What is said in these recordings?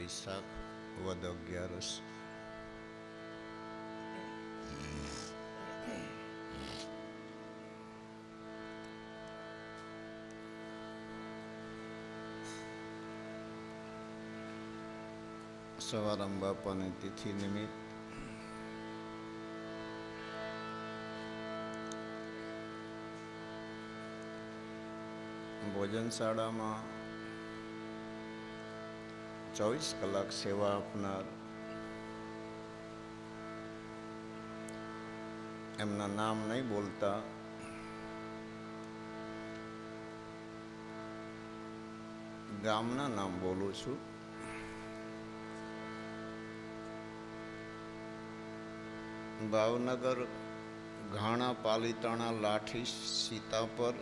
વૈશાખ વદ 11. સવારામ બાપાની તિથિ નિમિત્ત ભોજનશાળામાં 24 કલાક સેવા આપનાર એમના નામ નહીં બોલતા ગામના નામ બોલું છું. ભાવનગર, ઘાણા, પાલીતાણા, લાઠી, સીતાપર,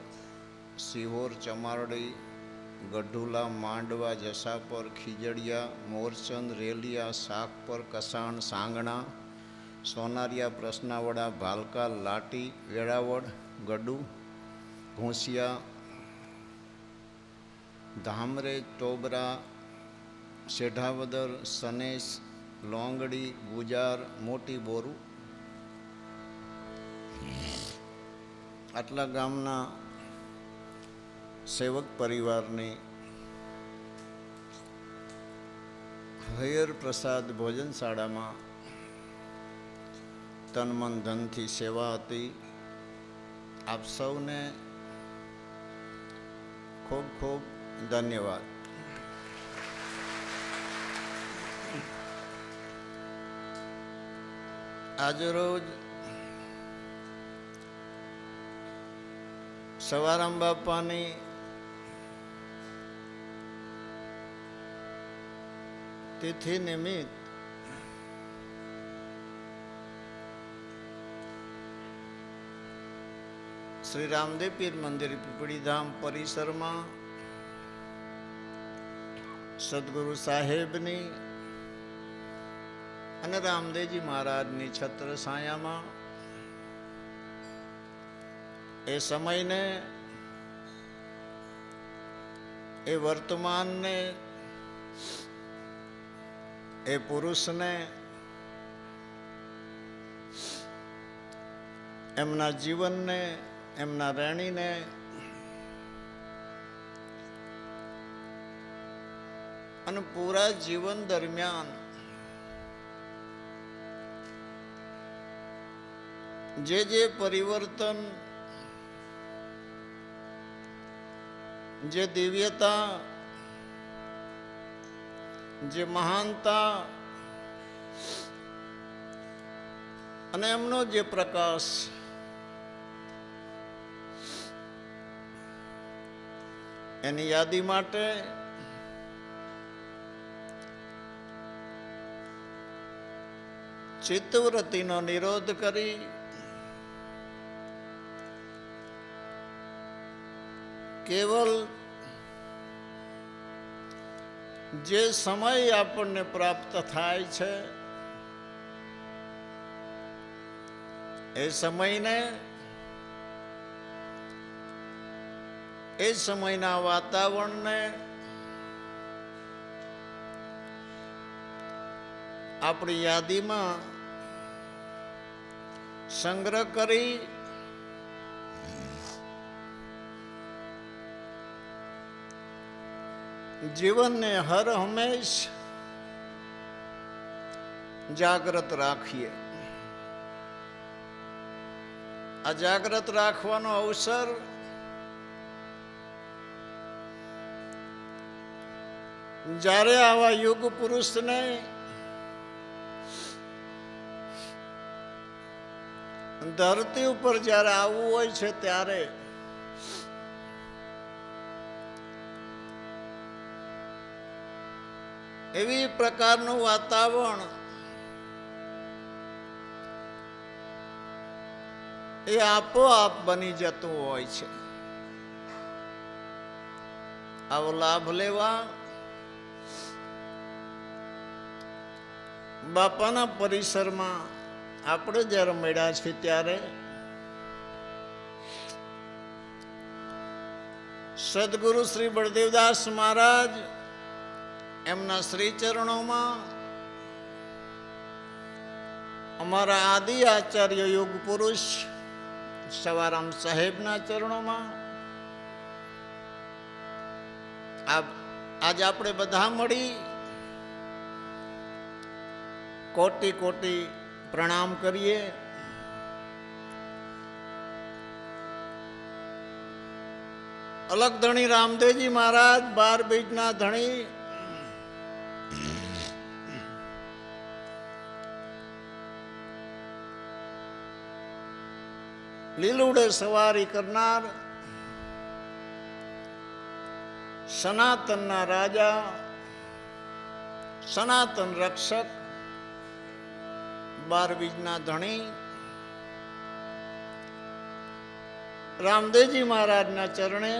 સિહોર, ચમારડી, ગઢુલા, માંડવા, જસાપર, ખીજડીયા, મોરચંદ, રેલિયા, શાકપર, કસાણ, સાંગણા, સોનારિયા, પ્રસનાવડા, ભાલકા, લાટી, વેળાવડ, ગડુ, ઘોંસિયા, ધામરે, ટોબરા, શેઢાવદર, સનેશ, લોંગડી, ગુજાર, મોટી બોરું, આટલા ગામના સેવક પરિવારની હૈયર પ્રસાદ ભોજનશાળામાં તન મન ધનથી સેવા હતી. આપ સૌને ખૂબ ખૂબ ધન્યવાદ. આજરોજ સવારામ બાપાની તિથિ નિમિત્ત શ્રી રામદેવ પીર મંદિર પીપળીધામ પરિસરમાં સદગુરુ સાહેબની અને રામદેવજી મહારાજની છત્ર છાયામાં એ સમયને, એ વર્તમાનને, એ પુરુષને, એમના જીવનને, એમના રહેણીને અને પૂરા જીવન દરમિયાન જે પરિવર્તન, જે દિવ્યતા, જે મહાનતા અને એમનો જે પ્રકાશ, એની યાદી માટે ચિત્તવૃત્તિનો નિરોધ કરી કેવલ જે સમય આપણને પ્રાપ્ત થાય છે એ સમયને, એ સમયના વાતાવરણને આપણી યાદીમાં સંગ્રહ કરી જીવનને હર હંમેશ જાગ્રત રાખીએ. આ જાગ્રત રાખવાનો અવસર જ્યારે આવા યુગ પુરુષને ધરતી ઉપર જ્યારે આવવું હોય છે ત્યારે એવી પ્રકારનું વાતાવરણ એ આપોઆપ બની જતું હોય છે. આવો લાભ લેવા બાપાના પરિસરમાં આપણે જ્યારે મળ્યા છીએ ત્યારે સદગુરુ શ્રી બળદેવદાસ મહારાજ એમના શ્રી ચરણોમાં, અમારા આદિ આચાર્ય યોગ પુરુષ સવારામ સાહેબના ચરણોમાં, આજ આપણે બધા મળી કોટી કોટી પ્રણામ કરીએ. અલગ ધણી રામદેવજી મહારાજ 12 બીજના ધણી, લીલુડે સવારી કરનાર, સનાતનના રાજા, સનાતન રક્ષક, 12 બીજના ધણી રામદેવજી મહારાજના ચરણે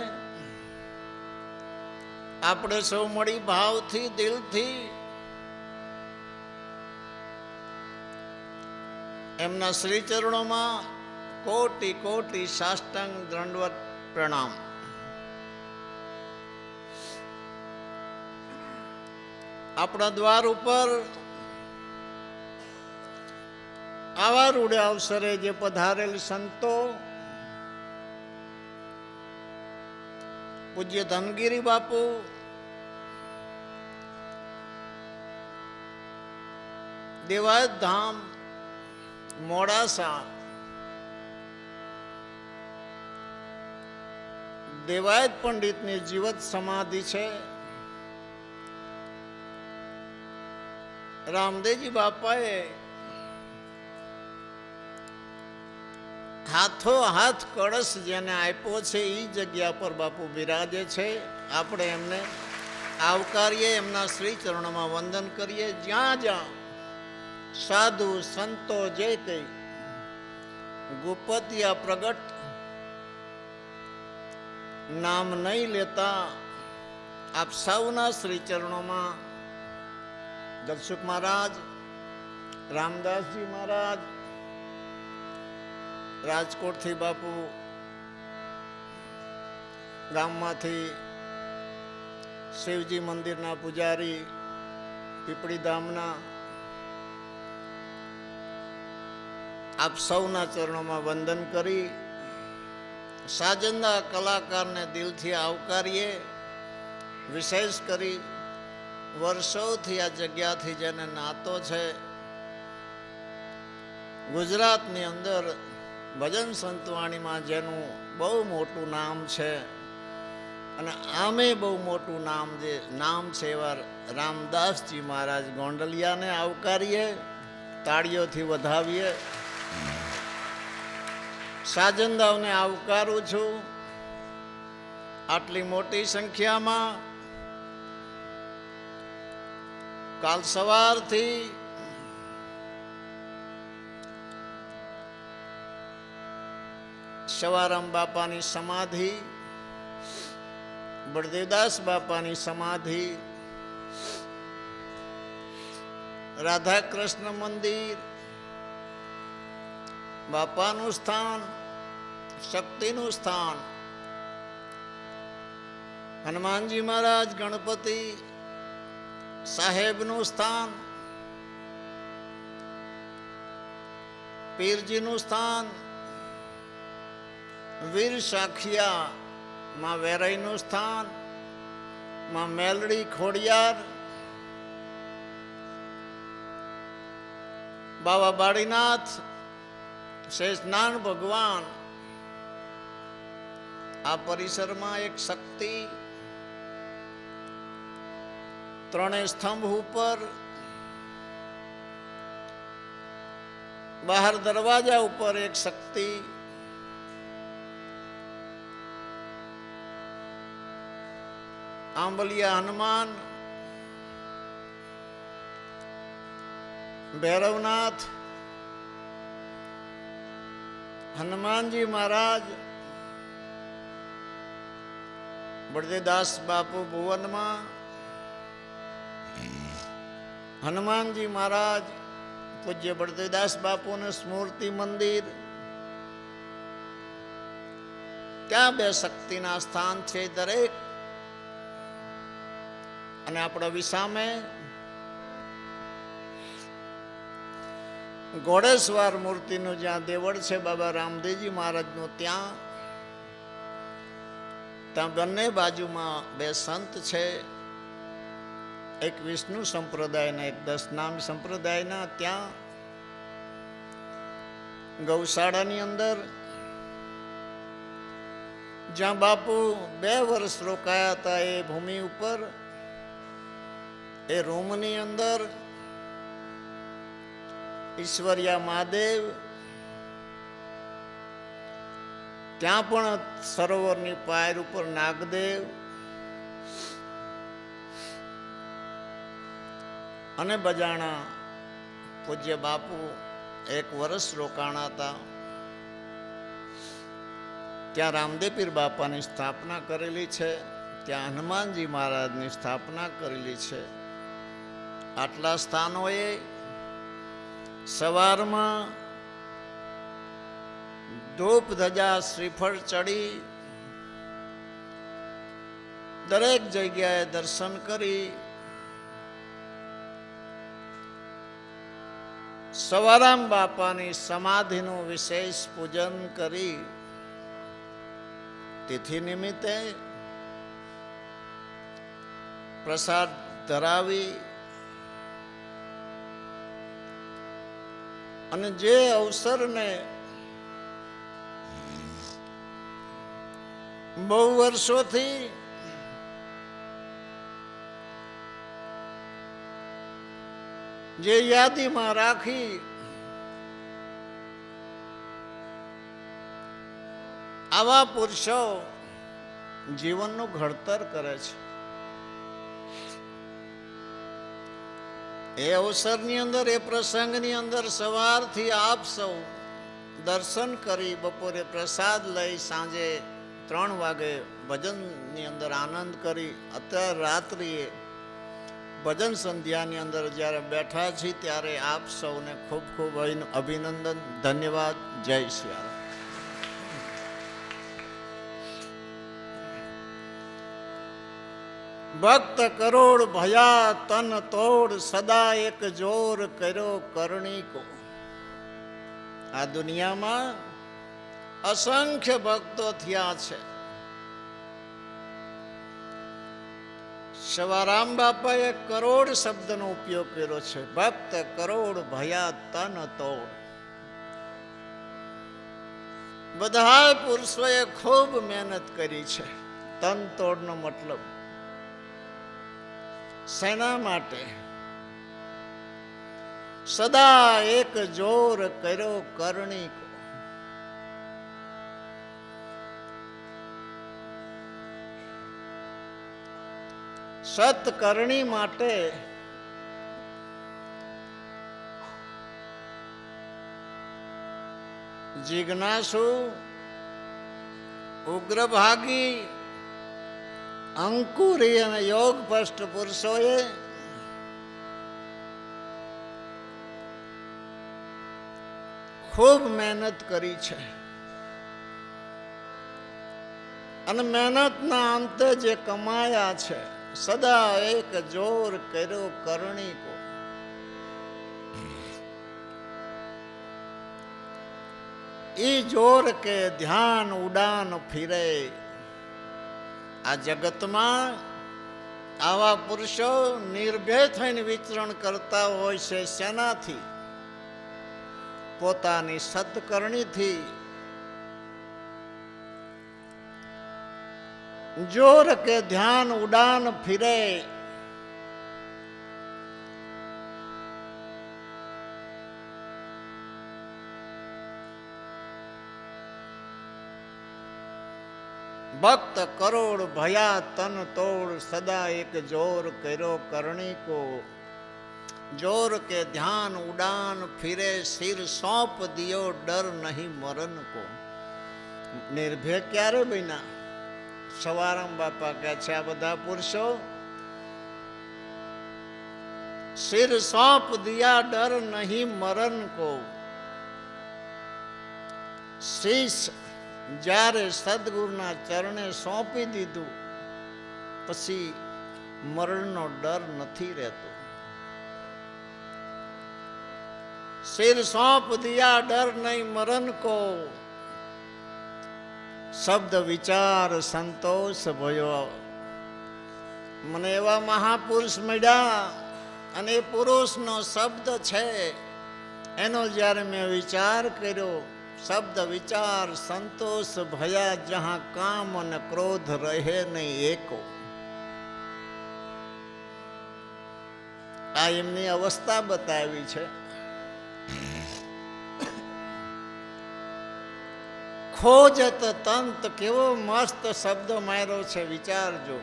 આપણે સૌ મળી ભાવથી, દિલથી એમના શ્રી ચરણોમાં કોટી કોટી સાષ્ટાંગ દંડવત પ્રણામ. આપણા દ્વાર ઉપર આવા રૂડે અવસરે જે પધારેલ સંતો, પૂજ્ય ધનગીરી બાપુ, દેવાયત ધામ મોડાસા, દેવાયત પંડિતની જીવત સમાધિ છે. રામદેવજી બાપાએ હાથો હાથ કળશ જેને આપ્યો છે એ જગ્યા પર બાપુ બિરાજે છે. આપણે એમને આવકારીએ, એમના શ્રી ચરણોમાં વંદન કરીએ. જ્યાં જ્યાં સાધુ સંતો જે કઈ ગુપતિયા પ્રગટ નામ નહીં લેતા આપ સૌના શ્રી ચરણોમાં દર્શક મહારાજ, રામદાસજી મહારાજ, રાજકોટથી બાપુ, ગામમાંથી શિવજી મંદિરના પૂજારી, પીપળી ધામના, આપ સૌના ચરણોમાં વંદન કરી સાજંદા કલાકારને દિલથી આવકારીએ. વિશેષ કરી વર્ષોથી આ જગ્યાથી જેને નાતો છે, ગુજરાતની અંદર ભજન સંતવાણીમાં જેનું બહુ મોટું નામ છે અને આમે બહુ મોટું નામ છે એવા રામદાસજી મહારાજ ગોંડલિયાને આવકારીએ, તાળીઓથી વધાવીએ. સાજંદાઓને આવકારું છું. આટલી મોટી સંખ્યામાં કાલ સવારથી સવારામ બાપાની સમાધિ, બળદેવદાસ બાપાની સમાધિ, રાધા કૃષ્ણ મંદિર, બાપાનું સ્થાન, શક્તિનું સ્થાન, હનુમાનજી મહારાજ, ગણપતિ સાહેબનું સ્થાન, પીરજીનું સ્થાન, વીર સાખિયા માં વેરાઈનું સ્થાન, માં મેલડી ખોડિયાર, બાવા બાળીનાથ, શેષનાન ભગવાન, આ પરિસરમાં એક શક્તિ, ત્રણેય સ્તંભ ઉપર, બહાર દરવાજા ઉપર એક શક્તિ, આંબલિયા હનુમાન, ભૈરવનાથ, હનુમાનજી મહારાજ, બળદેવદાસ બાપુ ભુવનમાં, હનુમાનજી મહારાજ, પૂજ્ય બળદેવદાસ બાપુનું સ્મૃતિ મંદિર, ત્યાં બે શક્તિના સ્થાન છે. દરેક અને આપણા વિસામે ઘોડેશ્વર મૂર્તિનું જ્યાં દેવળ છે બાબા રામદેવજી મહારાજનું, ત્યાં બંને બાજુમાં બે સંત છે, એક વિષ્ણુ સંપ્રદાયના, એક દશનામ સંપ્રદાયના. ત્યાં ગૌશાળાની અંદર જ્યાં બાપુ 2 વર્ષ રોકાયા હતા, એ ભૂમિ ઉપર, એ રૂમની અંદર ઈશ્વરિયા મહાદેવ, ત્યાં પણ સરોવરની પાયર ઉપર નાગદેવ અને બજાણા પૂજ્ય બાપુ 1 વર્ષ રોકાણા હતા. ત્યાં રામદેવ પીર બાપાની સ્થાપના કરેલી છે, ત્યાં હનુમાનજી મહારાજની સ્થાપના કરેલી છે. આટલા સ્થાનોએ સવારમાં ધૂપ ધજા શ્રીફળ ચડી દરેક જગ્યાએ દર્શન કરી સવારામ બાપાની સમાધિનું વિશેષ પૂજન કરી તિથિ નિમિત્તે પ્રસાદ ધરાવી અને જે અવસરને બહુ વર્ષોથી જે યાદીમાં રાખી આવા પુરુષો જીવનનું ઘડતર કરે છે. એ અવસરની અંદર, એ પ્રસંગની અંદર સવારથી આપ સૌ દર્શન કરી, બપોરે પ્રસાદ લઈ, સાંજે 3 વાગે ભજનની અંદર આનંદ કરી, અત્યારે રાત્રિએ ભજન સંધ્યાની અંદર જ્યારે બેઠા છીએ ત્યારે આપ સૌને ખૂબ ખૂબ અભિનંદન, ધન્યવાદ. જય શ્રી રામ. ભક્ત કરોડ ભયા તન તોડ, સદા એક જોર કર્યો કરણીકો. આ દુનિયામાં અસંખ્ય ભક્તો થયા છે. સવારામ બાપાએ કરોડ શબ્દનો ઉપયોગ કર્યો છે. ભક્ત કરોડ ભયા તન તોડ. બધા પુરુષોએ ખૂબ મહેનત કરી છે. તન તોડનો મતલબ શેના માટે? સદા એક જોર કર્યો કરણીકો. સતકરણી માટે જિજ્ઞાસુ, ઉગ્રભાગી, અંકુરી અને યોગ ભ્રષ્ટ પુરુષોએ ખૂબ મહેનત કરી છે. અને મહેનતના અંતે જે કમાયા છે, સદા એક જોર કર્યો કરણીકો. ઈ જોર કે ધ્યાન ઉડાન ફિરે. આ જગતમાં આવા પુરુષો નિર્ભય થઈને વિચરણ કરતા હોય છે. શેનાથી? પોતાની સત્કરણીથી. જોર કે ધ્યાન ઉડાન ફિરે. ભક્ત કરોડ ભયા તન તોડ, સદા એક જોર કર્યો કરણીકો. જોર કે ધ્યાન ઉડાન ફિરે, સિર સોંપ દિયો ડર નહીં મરણ કો. નિર્ભય ક્યારે બન્યા? સવારામ બાપા કહે છે આ બધા પુરુષો સિર સોંપ દિયા ડર નહીં મરણ કો. શીશ જ્યારે સદગુરુના ચરણે સોંપી દીધું, પછી મરણનો ડર નથી રહેતો. सिर सौंप दिया डर नहीं मरण को, શબ્દ વિચાર સંતોષ ભયો. મને એવા મહાપુરુષ મળ્યા અને એ પુરુષનો શબ્દ છે એનો જ્યારે મેં વિચાર કર્યો, શબ્દ વિચાર સંતોષ ભયા, જહાં કામ અને ક્રોધ રહે નહીં એકો. આ એમની અવસ્થા બતાવી છે. ખોજત તંત, કેવો મસ્ત શબ્દ માર્યો છે, વિચારજો.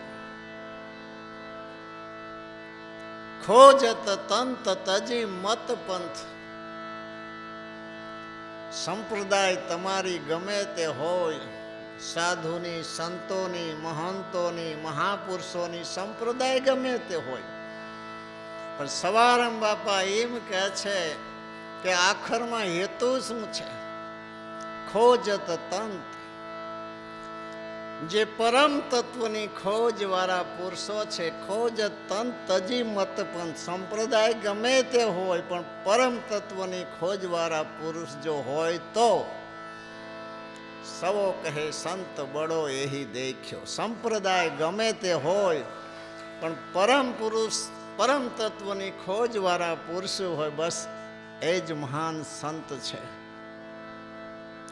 ખોજત તંત તજી મત પંથ. સંપ્રદાય તમારી ગમે તે હોય, સાધુની, સંતોની, મહંતોની, મહાપુરુષોની સંપ્રદાય ગમે તે હોય, પણ સવારમ બાપા એમ કહે છે કે આખરમાં હેતુ શું છે? ખોજત તંત. જે પરમ તત્વની ખોજ વાળા પુરુષો છે, ખોજ તંત તજી મત પંથ. સંપ્રદાય ગમે તે હોય પણ પરમ તત્વની ખોજ વાળા પુરુષ જો હોય તો સવો કહે સંત બડો એહી દેખ્યો. સંપ્રદાય ગમે તે હોય પણ પરમ પુરુષ, પરમ તત્વની ખોજ વાળા પુરુષ હોય, બસ એ જ મહાન સંત છે.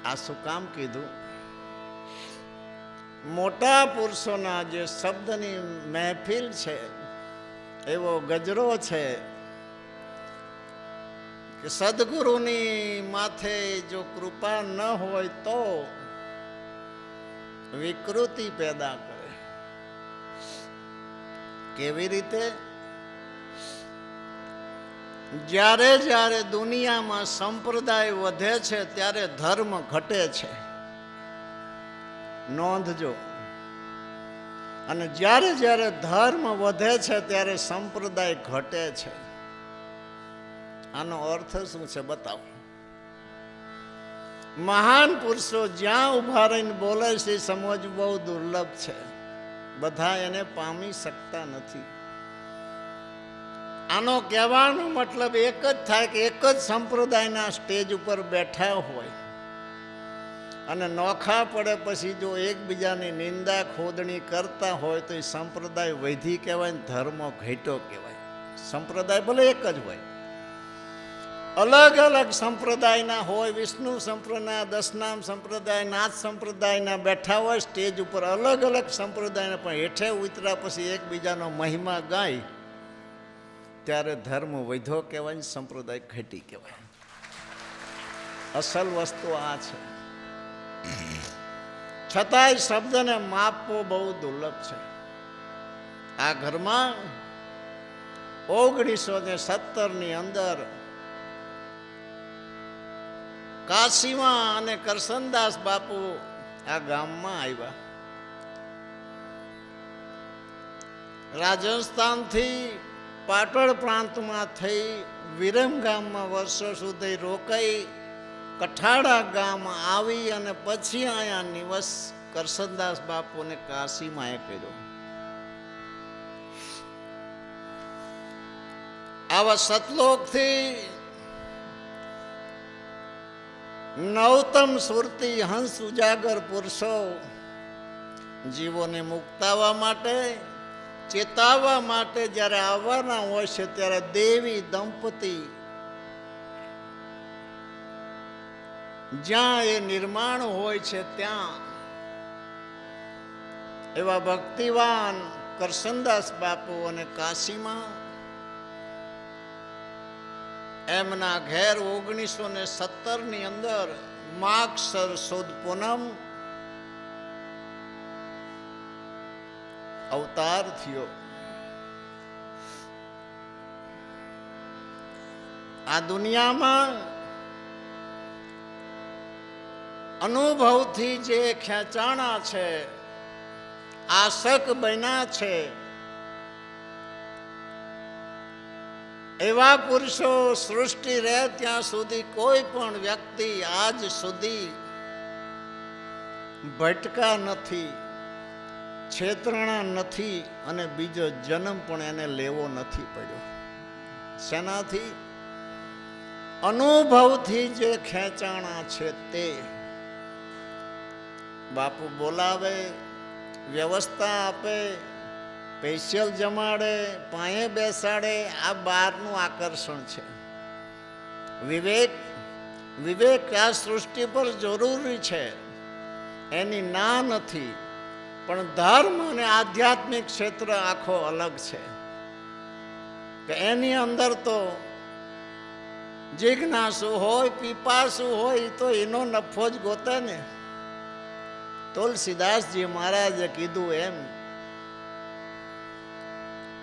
આ શું કામ કીધું? મોટા પુરુષોના જે શબ્દની મહેફિલ છે, એવો ગજરો છે કે સદગુરુની માથે જો કૃપા ન હોય તો વિકૃતિ પેદા કરે. કેવી રીતે? જ્યારે જ્યારે દુનિયામાં સંપ્રદાય વધે છે ત્યારે ધર્મ ઘટે છે, નોંધજો. અને જ્યારે જ્યારે ધર્મ વધે છે ત્યારે સંપ્રદાય ઘટે છે. આનો અર્થ શું છે બતાવો. મહાન પુરુષો જ્યાં ઉભા રહીને બોલે છે એ સમજવું બહુ દુર્લભ છે. બધા એને પામી શકતા નથી. આનો કહેવાનો મતલબ એક જ થાય કે એક જ સંપ્રદાયના સ્ટેજ ઉપર બેઠા હોય અને નોખા પડે પછી જો એકબીજાની નિંદા ખોદણી કરતા હોય તો એ સંપ્રદાય વૈધી કહેવાય ને ધર્મ ઘટ્યો કહેવાય. સંપ્રદાય ભલે એક જ હોય, અલગ અલગ સંપ્રદાયના હોય, વિષ્ણુ સંપ્રદાય, દશનામ સંપ્રદાય, નાથ સંપ્રદાયના બેઠા હોય સ્ટેજ ઉપર, અલગ અલગ સંપ્રદાયના, પણ હેઠે ઉતર્યા પછી એકબીજાનો મહિમા ગાય ત્યારે ધર્મ વૈધો કહેવાય, સંપ્રદાય ઘટી કહેવાય. અસલ વસ્તુ આ છે. છતાંય શબ્દને માપવો બહુ દુર્લભ છે. આ ઘરમાં 1917ની અંદર કાશીમાં અને કરશનદાસ બાપુ આ ગામમાં આવ્યા. રાજસ્થાનથી પાટણ પ્રાંતમાં થઈ વિરમ ગામમાં વર્ષો સુધી રોકાઈ, કઠાડા ગામ આવી અને પછી અહીંયા નિવાસ કરશનદાસ બાપુને કાશીમાં એ કર્યો. આવા સતલોકથી નવતમ સુરતી હંસ ઉજાગર પુરુષો જીવોને મુક્તાવવા માટે, ચેતાવવા માટે જ્યારે આવવાના હોય છે ત્યારે દેવી દંપતી જ્યાં એ નિર્માણ હોય છે ત્યાં એવા ભક્તિવાન કરશનદાસ બાપુ અને કાશીમાં એમના ઘેર 1917ની અંદર માગસર સુદ પૂનમ અવતાર થયો. આ દુનિયામાં અનુભવથી જે ખેંચાણા છે, આસક બન્યા છે, એવા પુરુષો સૃષ્ટિ રહે ત્યાં સુધી કોઈ પણ વ્યક્તિ આજ સુધી ભટકા નથી. છેતરાણા નથી અને બીજો જન્મ પણ એને લેવો નથી પડ્યો. શેનાથી? અનુભવથી જે ખેંચાણા છે તે. બાપુ બોલાવે, વ્યવસ્થા આપે, સ્પેશિયલ જમાડે, પાયે બેસાડે, આ બહારનું આકર્ષણ છે. વિવેક આ સૃષ્ટિ પર જરૂરી છે, એની ના નથી, પણ ધર્મ અને આધ્યાત્મિક ક્ષેત્ર આખો અલગ છે કે એની અંદર તો જિજ્ઞાસુ હોય, પીપાસુ હોય તો એનો નફો જ ગોતે ને. તુલસીદાસજી મહારાજે કીધું એમ,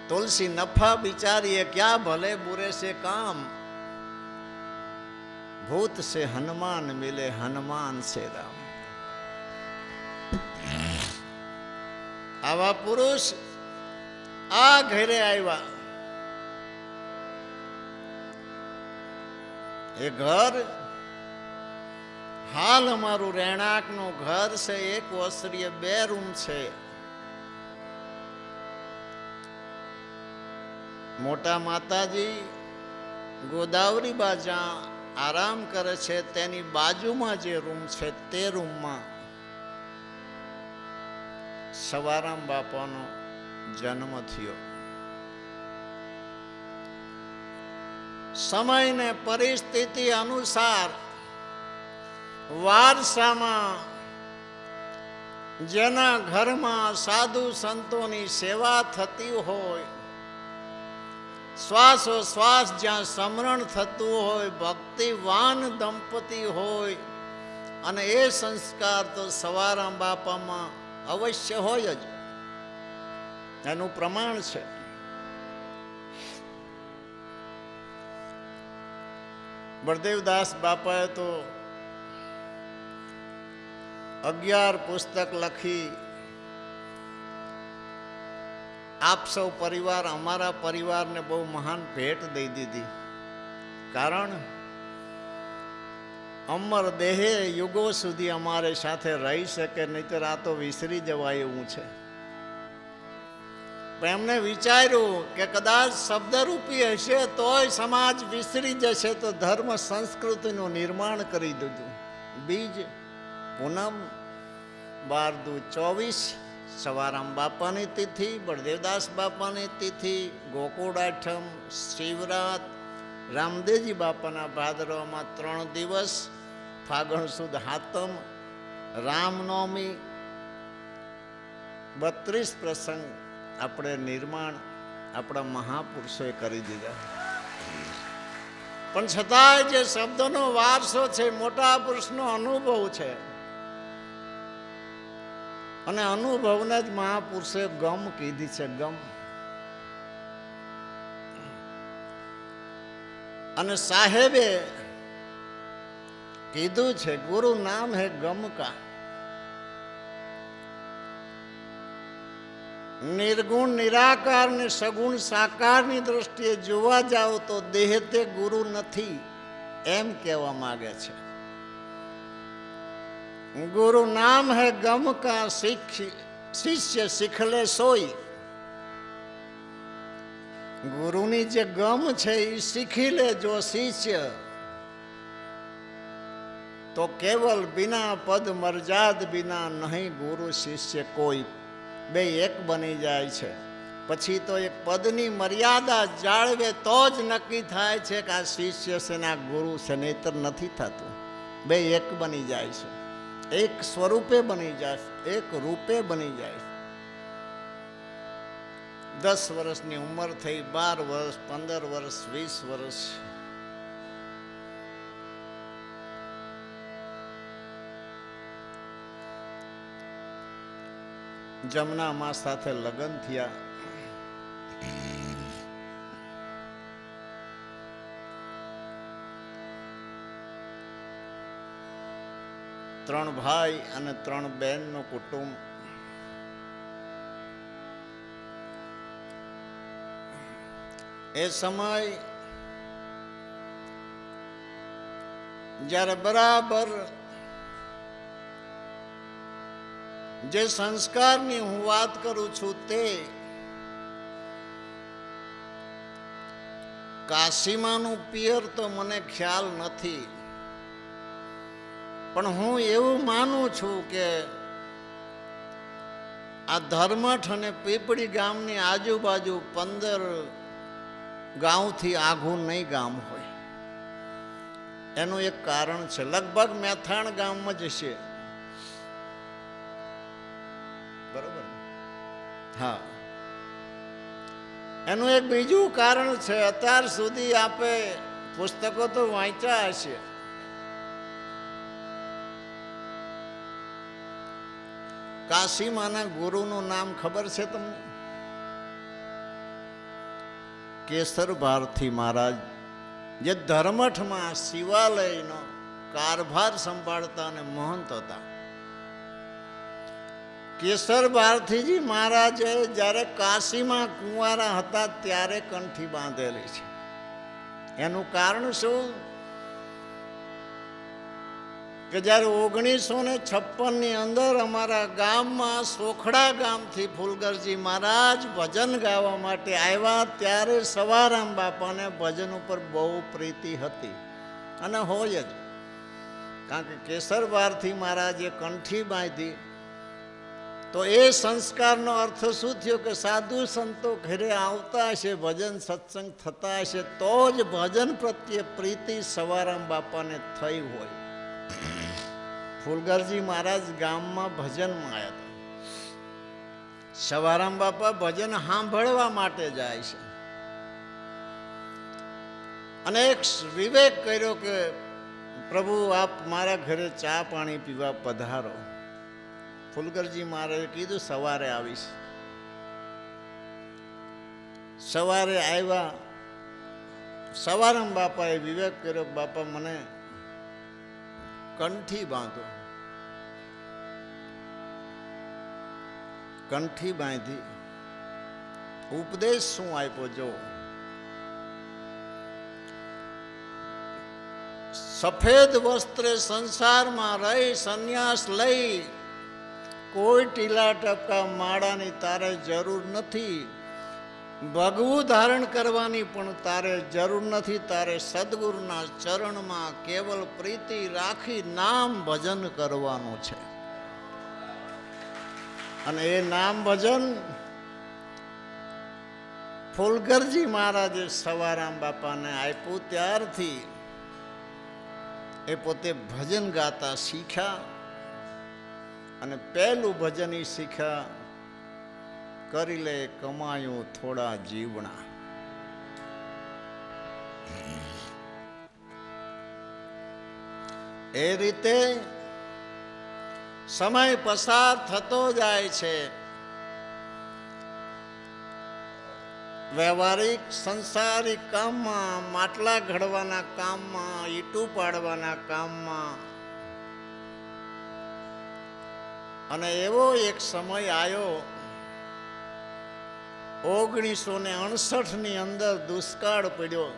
तुलसी नफा बिचारिए क्या भले बुरे से काम, भूत से हनुमान मिले हनुमान से राम. आवा पुरुष आ घरे आया. ये घर हाल अमारू રહેણાંક નું ઘર છે, એક ઓસરીએ 2 રૂમ છે. મોટા માતાજી ગોદાવરી બાજા આરામ કરે છે, તેની બાજુમાં જે રૂમ છે તે રૂમમાં સવારામ બાપાનો જન્મ થયો. સમય ને પરિસ્થિતિ અનુસાર વારસામાં જેના ઘરમાં સાધુ સંતોની સેવા થતી હોય, શ્વાસોશ્વાસ જ્યાં સ્મરણ થતું હોય, ભક્તિવાન દંપતી હોય, અને એ સંસ્કાર તો સવારામ બાપામાં અવશ્ય હોય જ. એનું પ્રમાણ છે. બળદેવદાસ બાપાએ તો 11 પુસ્તક લખી. આપ સૌ પરિવાર, અમારા પરિવારને બહુ મહાન ભેટ દઈ દીધી. કારણ અમર દેહે યુગો સુધી અમારે સાથે રહી શકે, નહીતર આ તો વિસરી જવાય એવું છે. પણ એમને વિચાર્યું કે કદાચ શબ્દરૂપી હશે તોય સમાજ વિસરી જશે, તો ધર્મ સંસ્કૃતિનું નિર્માણ કરી દીધું. બીજ પૂનમ 12/2/24 સવારામ બાપાની તિથિ, બળદેવદાસ બાપાની તિથિ, ગોકુળ આઠમ, શિવરાત, રામદેવજી બાપાના ભાદરવામાં 3 દિવસ, ફાગણ સુદ હાતમ, રામનવમી, 32 પ્રસંગ આપણે નિર્માણ આપણા મહાપુરુષોએ કરી દીધા. પણ છતાંય જે શબ્દનો વારસો છે, મોટા પુરુષનો અનુભવ છે, અને અનુભવને જ મહાપુરુષે ગમ કીધી છે. ગમ. અને સાહેબે કીધું છે, ગુરુ નામ હે ગમ કા. નિર્ગુણ નિરાકાર ને સગુણ સાકારની દ્રષ્ટિએ જોવા જાઓ તો દેહ તે ગુરુ નથી, એમ કહેવા માંગે છે. गुरु नाम है गम का, शिष्य सिखले सोई. गुरुनी जे गम छे ई सीखी ले जो शिष्य, तो केवल बिना पद मर्याद बिना नहीं गुरु शिष्य कोई. बे एक बनी जाए छे. पछी तो एक पदनी मर्यादा जाळवे तो ज नक्की थाय छे के आ शिष्य से ना गुरु से, नहीतर नथी थतुं. बे एक बनी जाए छे, एक स्वरूपे बनी जाए, एक रूपे बनी जाए. 10 વર્ષની ઉંમર થઈ, 12 વર્ષ, 15 વર્ષ, 20 વર્ષ. જમના માં સાથે લગ્ન થયા. ત્રણ ભાઈ અને 3 બહેનનું કુટુંબ. એ સમય જ્યારે બરાબર જે સંસ્કારની હું વાત કરું છું તે કાશીમાનું પિયર તો મને ખ્યાલ નથી, પણ હું એવું માનું છું કે આ ધર્મઠ અને પીપળી ગામની આજુબાજુ 15 ગામથી આઘું નહીં ગામ હોય. એનું એક કારણ છે, લગભગ મેથાણ ગામમાં જ છે, બરોબર? હા, એનું એક બીજું કારણ છે. અત્યાર સુધી આપે પુસ્તકો તો વાંચ્યા હશે. કાશીમાના ગુરુનું નામ ખબર છે તમને? કેસર ભારતી મહારાજ, જે ધર્મઠમાં શિવાલયનો કારભાર સંભાળતા અને મહંત હતા. કેસર ભારતીજી મહારાજે જ્યારે કાશીમાં કુંવારા હતા ત્યારે કંઠી બાંધેલી છે. એનું કારણ શું? કે જ્યારે 1956ની અંદર અમારા ગામમાં સોખડા ગામથી ફૂલગરજી મહારાજ ભજન ગાવા માટે આવ્યા, ત્યારે સવારામ બાપાને ભજન ઉપર બહુ પ્રીતિ હતી અને હોય જ. કારણ કે કેસર ભારતી મહારાજે કંઠી બાંધી તો એ સંસ્કારનો અર્થ શું થયો? કે સાધુ સંતો ઘરે આવતા હશે, ભજન સત્સંગ થતા હશે, તો જ ભજન પ્રત્યે પ્રીતિ સવારામ બાપાને થઈ હોય. ફૂલગરજી મહારાજ ગામમાં ભજનમાં આવ્યા હતા. સવારામ બાપા ભજન સાંભળવા માટે જાય છે અને એક વિવેક કર્યો કે પ્રભુ આપ મારા ઘરે ચા પાણી પીવા પધારો. ફૂલગરજી મહારાજે કીધું સવારે આવીશ. સવારે આવ્યા. સવારામ બાપાએ વિવેક કર્યો, બાપા મને કંઠી બાંધો. કંઠી બાંધી. ઉપદેશ શું આપ્યો જો? સફેદ વસ્ત્રે સંસારમાં રહી સંન્યાસ લઈ કોઈ ટીલા ટપકા માળાની તારે જરૂર નથી. ભગવું ધારણ કરવાની પણ તારે જરૂર નથી. તારે સદગુરુના ચરણમાં કેવલ પ્રીતિ રાખી નામ ભજન કરવાનું છે. અને એ નામ ભજન ફૂલગરજી મહારાજે સવારામ બાપાને આપ્યું. ત્યારથી એ પોતે ભજન ગાતા શીખ્યા અને પહેલું ભજન ઈ શીખ્યા, કરી લે કમાયું થોડા જીવણા. એ રીતે સમય પસાર થતો જાય છે. વ્યવહારિક સંસારિક કામમાં, માટલા ઘડવાના કામમાં, ઈંટું પાડવાના કામમાં. અને એવો એક સમય આવ્યો 1968ની અંદર દુષ્કાળ પડ્યો.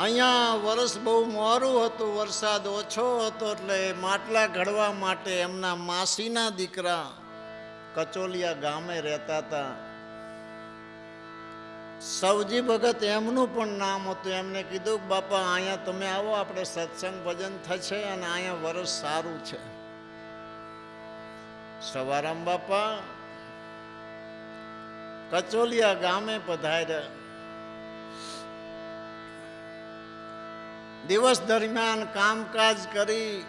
અહીંયા વર્ષ બહુ મોરું હતું, વરસાદ ઓછો હતો, એટલે માટલા ઘડવા માટે એમના માસીના દીકરા કચોલિયા ગામે રહેતા હતા. સવજી ભગત એમનું પણ નામ હતું. એમને કીધું બાપા અહીંયા તમે આવો, આપણે સત્સંગ ભજન થશે અને અહીંયા વરસ સારું છે. સવારામ બાપા કચોલિયા ગામે પધાર્યા. દિવસ દરમિયાન કામકાજ કરી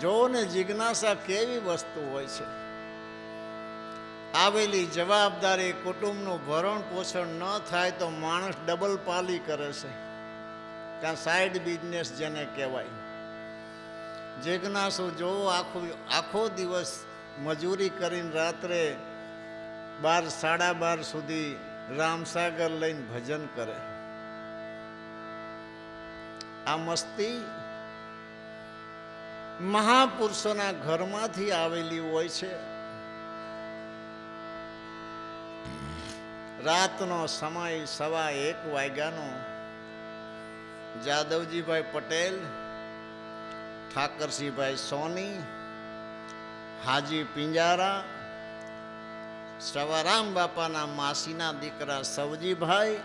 જો ને જિજ્ઞાસા કેવી વસ્તુ હોય છે. આવેલી જવાબદારી, કુટુંબનું ભરણ પોષણ ન થાય તો માણસ ડબલ પાલી કરે છે, કાં સાઈડ બિઝનેસ જેને કહેવાય. જિજ્ઞાસુ જો આખો દિવસ મજૂરી કરીને રાત્રે 12, 12:30 સુધી રામસાગર લઈને ભજન કરે. આ મસ્તી મહાપુરુષોના ઘરમાંથી આવેલી હોય છે. રાતનો સમય 1:15 વાગ્યાનો. જાદવજીભાઈ પટેલ ઠાકરસિંહભાઈ સોની, હાજી પિંજારા, સવારામ બાપાના માસીના દીકરા સવજીભાઈ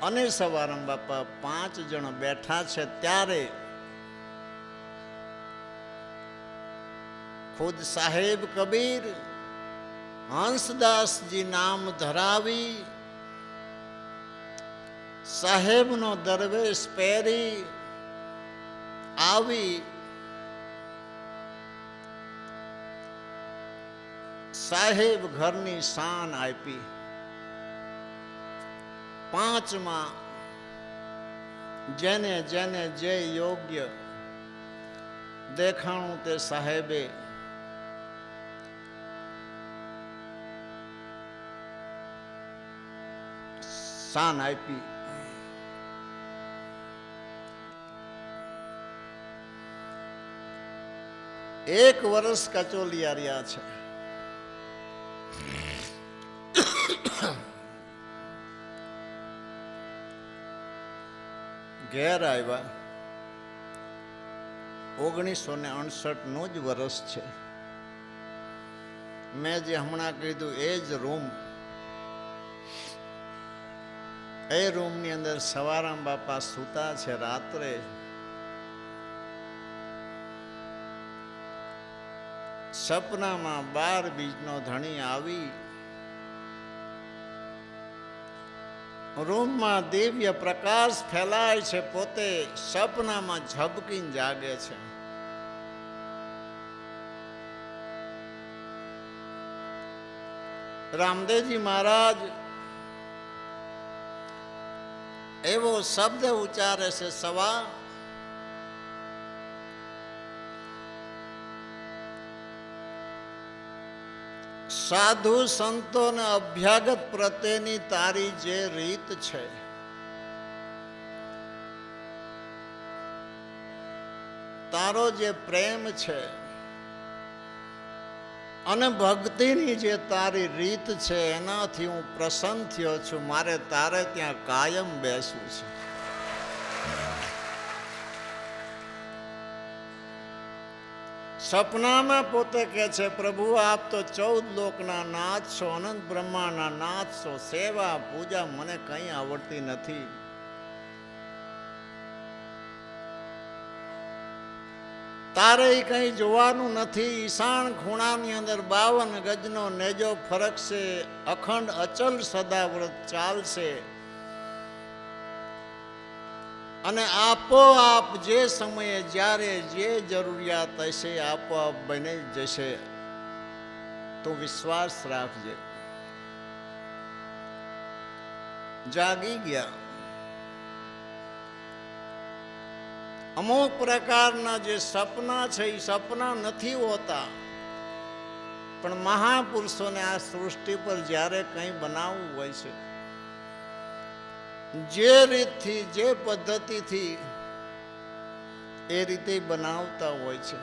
અને સવારામ બાપા 5 જણ બેઠા છે. ત્યારે ખુદ સાહેબ કબીર હંસદાસજી નામ ધરાવી સાહેબનો દરવેશ પહેરી આવી સાહેબ ઘરની શાન આપી. 5માં જેને જેને જે યોગ્ય દેખાણું તે સાહેબે શાન આપી. એક વર્ષ કચોલિયા રહ્યા છે. ઘેર આવ્યા. 1968 નું જ વર્ષ છે. મેં જે હમણાં કીધું એ જ રૂમ, એ રૂમની અંદર સવારામ બાપા સૂતા છે. રાત્રે સપનામાં 12 બીજનો ધણી આવી રૂમમાં દિવ્ય પ્રકાશ ફેલાય છે. પોતે સપનામાં ઝબકીને જાગે છે. રામદેવજી મહારાજ એવો શબ્દ ઉચ્ચારે છે, સવા સાધુ સંતોને અભ્યાગત પ્રત્યેની તારી જે રીત છે, તારો જે પ્રેમ છે અને ભક્તિની જે તારી રીત છે, એનાથી હું પ્રસન્ન થયો છું. મારે તારે ત્યાં કાયમ બેસવું છે. સપનામાં પોતે કહે છે, પ્રભુ આપ તો 14 લોકના નાથ છો, અનંત બ્રહ્માંડના નાથ છો. સેવા પૂજા મને કંઈ આવડતી નથી. તારે કંઈ જોવાનું નથી. ઈશાન ખૂણાની અંદર 52 ગજનો નેજો ફરક છે. અખંડ અચલ સદાવ્રત ચાલશે અને આપોઆપ જે સમયે જ્યારે જે જરૂરિયાત હશે આપોઆપ બની જશે. તો વિશ્વાસ રાખજે. જાગી ગયા. અમુક પ્રકારના જે સપના છે એ સપના નથી હોતા, પણ મહાપુરુષોને આ સૃષ્ટિ પર જ્યારે કંઈ બનાવવું હોય છે, જે રીતથી જે પદ્ધતિથી એ રીતે બનાવતા હોય છે.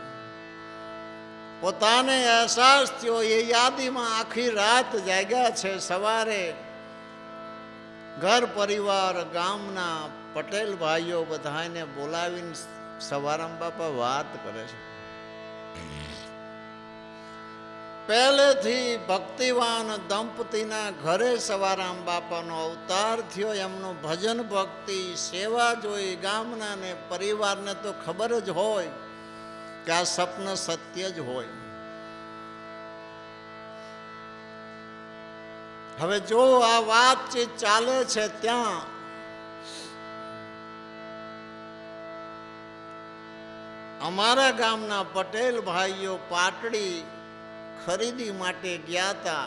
પોતાને અહેસાસ થયો એ યાદીમાં આખી રાત જાગ્યા છે. સવારે ઘર પરિવાર ગામના પટેલ ભાઈઓ બધાને બોલાવીને સવારામ બાપા વાત કરે છે. પહેલેથી ભક્તિવાન દંપતીના ઘરે સવારામ બાપાનો અવતાર થયો. એમનું ભજન ભક્તિ સેવા જોઈ ગામના ને પરિવારને તો ખબર જ હોય કે આ સ્વપ્ન સત્ય જ હોય. હવે જો આ વાતચીત ચાલે છે, ત્યાં અમારા ગામના પટેલ ભાઈઓ પાટડી ખરીદી માટે ગયા હતા.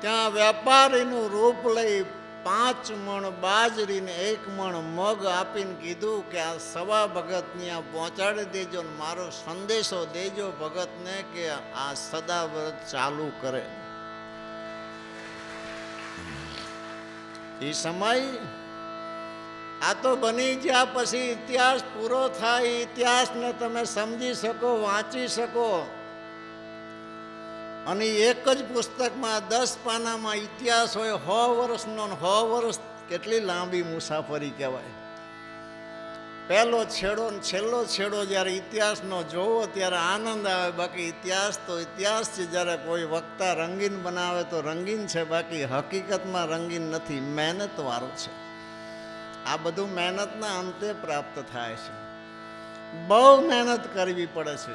ત્યાં વેપારીનું રૂપ લઈ 5 મણ બાજરીને 1 મણ મગ આપીને કીધું કે આ સવા ભગતને આ પહોંચાડી દેજો ને મારો સંદેશો દેજો ભગતને કે આ સદાવ્રત ચાલુ કરે. એ સમય આ તો બની ગયા પછી ઇતિહાસ પૂરો થાય. ઇતિહાસને તમે સમજી શકો, વાંચી શકો. અને એક જ પુસ્તકમાં 10 પાનામાં ઇતિહાસ હોય. 100 વર્ષનો 100 વર્ષ કેટલી લાંબી મુસાફરી કહેવાય. પહેલો છેડો ને છેલ્લો છેડો જ્યારે ઇતિહાસનો જોવો ત્યારે આનંદ આવે. બાકી ઇતિહાસ તો ઇતિહાસ છે. જ્યારે કોઈ વક્તા રંગીન બનાવે તો રંગીન છે, બાકી હકીકતમાં રંગીન નથી, મહેનતવાળો છે. આ બધું મહેનતના અંતે પ્રાપ્ત થાય છે. બહુ મહેનત કરવી પડે છે.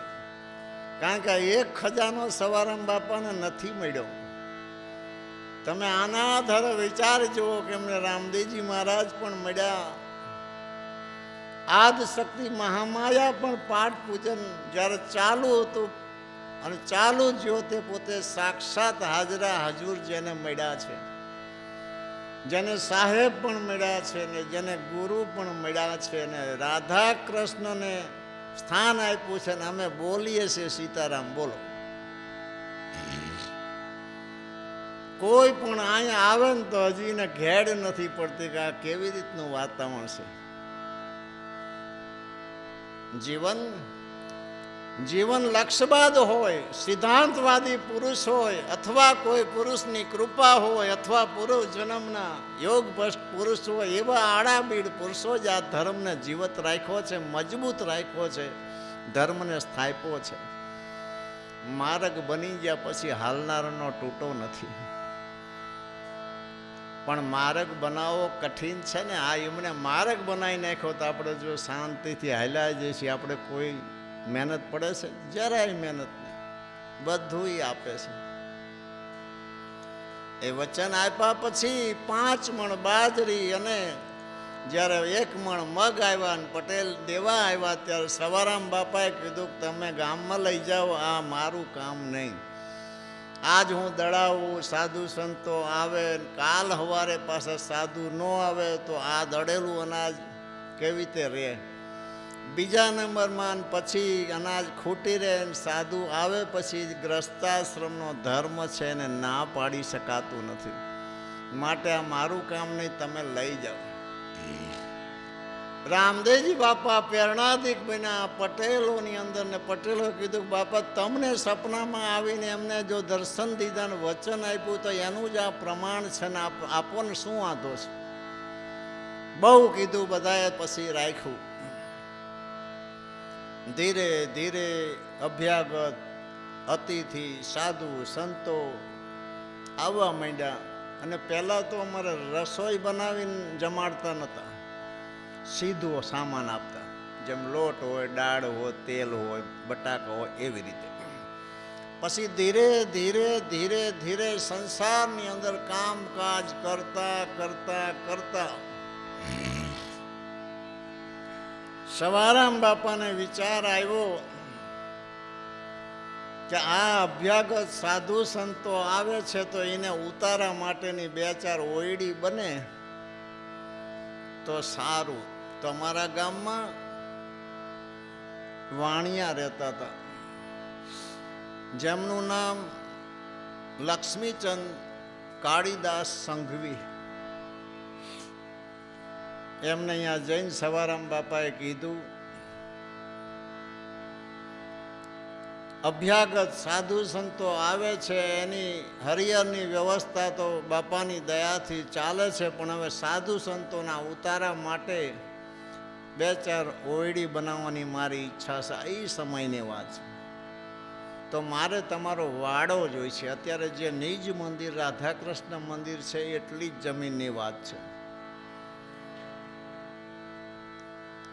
કારણ કે એક ખજાનો સવારામ બાપાને નથી મળ્યો. તમે આના આધારે વિચાર જુઓ કે એમને રામદેવજી મહારાજ પણ મળ્યા, આદ શક્તિ મહામાયા પણ પાઠ પૂજન જ્યારે ચાલુ હતું અને ચાલુ જ્યો તે પોતે સાક્ષાત હાજરા હજુર જેને મળ્યા છે, જેને સાહેબ પણ મળ્યા છે ને જેને ગુરુ પણ મળ્યા છે ને રાધા કૃષ્ણને સ્થાન આપ્યું છે ને અમે બોલીએ છીએ સીતારામ બોલો. કોઈ પણ અહીંયા આવે ને તો હજી ને ઘેડ નથી પડતી કે આ કેવી રીતનું વાતાવરણ છે. જીવન લક્ષ્યબાદ હોય, સિદ્ધાંતવાદી પુરુષ હોય અથવા કોઈ પુરુષની કૃપા હોય અથવા પૂર્વ જન્મના યોગ ભ્રષ્ટ પુરુષ હોય, એવા આડાબીડ પુરુષો જ આ ધર્મને જીવત રાખ્યો છે, મજબૂત રાખ્યો છે, ધર્મને સ્થાપ્યો છે. માર્ગ બની ગયા પછી હાલનારનો તૂટો નથી, પણ માર્ગ બનાવવો કઠિન છે ને. આ એમણે માર્ગ બનાવી નાખ્યો તો આપણે જો શાંતિથી હાલ્યા જઈએ છીએ. આપણે કોઈ મહેનત પડે છે? જરાય મહેનત નહીં, બધું એ આપે છે. એ વચન આપ્યા પછી 5 મણ બાજરી અને જ્યારે 1 મણ મગ આવ્યા ને પટેલ દેવા આવ્યા ત્યારે સવારામ બાપાએ કીધું કે તમે ગામમાં લઈ જાઓ, આ મારું કામ નહીં. આજ હું દડાવું, સાધુ સંતો આવે, કાલ સવારે પાછા સાધુ ન આવે તો આ દળેલું અનાજ કેવી રીતે રહે? બીજા નંબરમાં પછી અનાજ ખૂટી રહે, સાધુ આવે પછી ગ્રસ્તાશ્રમનો ધર્મ છે એને ના પાડી શકાતું નથી. માટે આ મારું કામ નહીં, તમે લઈ જાઓ. રામદેવજી બાપા પ્રેરણાદિક બન્યા પટેલોની અંદર ને પટેલો કીધું બાપા તમને સપનામાં આવીને એમને જો દર્શન દીધા ને વચન આપ્યું તો એનું જ આ પ્રમાણ છે ને આપો ને શું વાંધો છે? બહુ કીધું બધાએ, પછી રાખ્યું. ધીરે ધીરે અભ્યાગત અતિથિ સાધુ સંતો આવવા માંડ્યા. અને પહેલાં તો અમારે રસોઈ બનાવીને જમાડતા નહોતા, સીધો સામાન આપતા. જેમ લોટ હોય, દાળ હોય, તેલ હોય, બટાકા હોય, એવી રીતે. પછી ધીરે ધીરે ધીરે ધીરે સંસારની અંદર કામકાજ કરતા કરતા કરતા સવારામ બાપાને વિચાર આવ્યો કે આ અભ્યાગત સાધુ સંતો આવે છે તો એને ઉતારા માટેની 2-4 ઓયડી બને તો સારું. તો અમારા ગામમાં વાણિયા રહેતા હતા, જેમનું નામ લક્ષ્મીચંદ કાળીદાસ સંઘવી. એમને અહીંયા જૈન સવારામ બાપાએ કીધું અભ્યાગત સાધુ સંતો આવે છે એની હરિહરની વ્યવસ્થા તો બાપાની દયાથી ચાલે છે, પણ હવે સાધુ સંતોના ઉતારા માટે 2-4 ઓયડી બનાવવાની મારી ઈચ્છા છે. એ સમયની વાત છે. તો મારે તમારો વાડો જોઈ છે. અત્યારે જે નિજ મંદિર રાધાકૃષ્ણ મંદિર છે એટલી જ જમીનની વાત છે.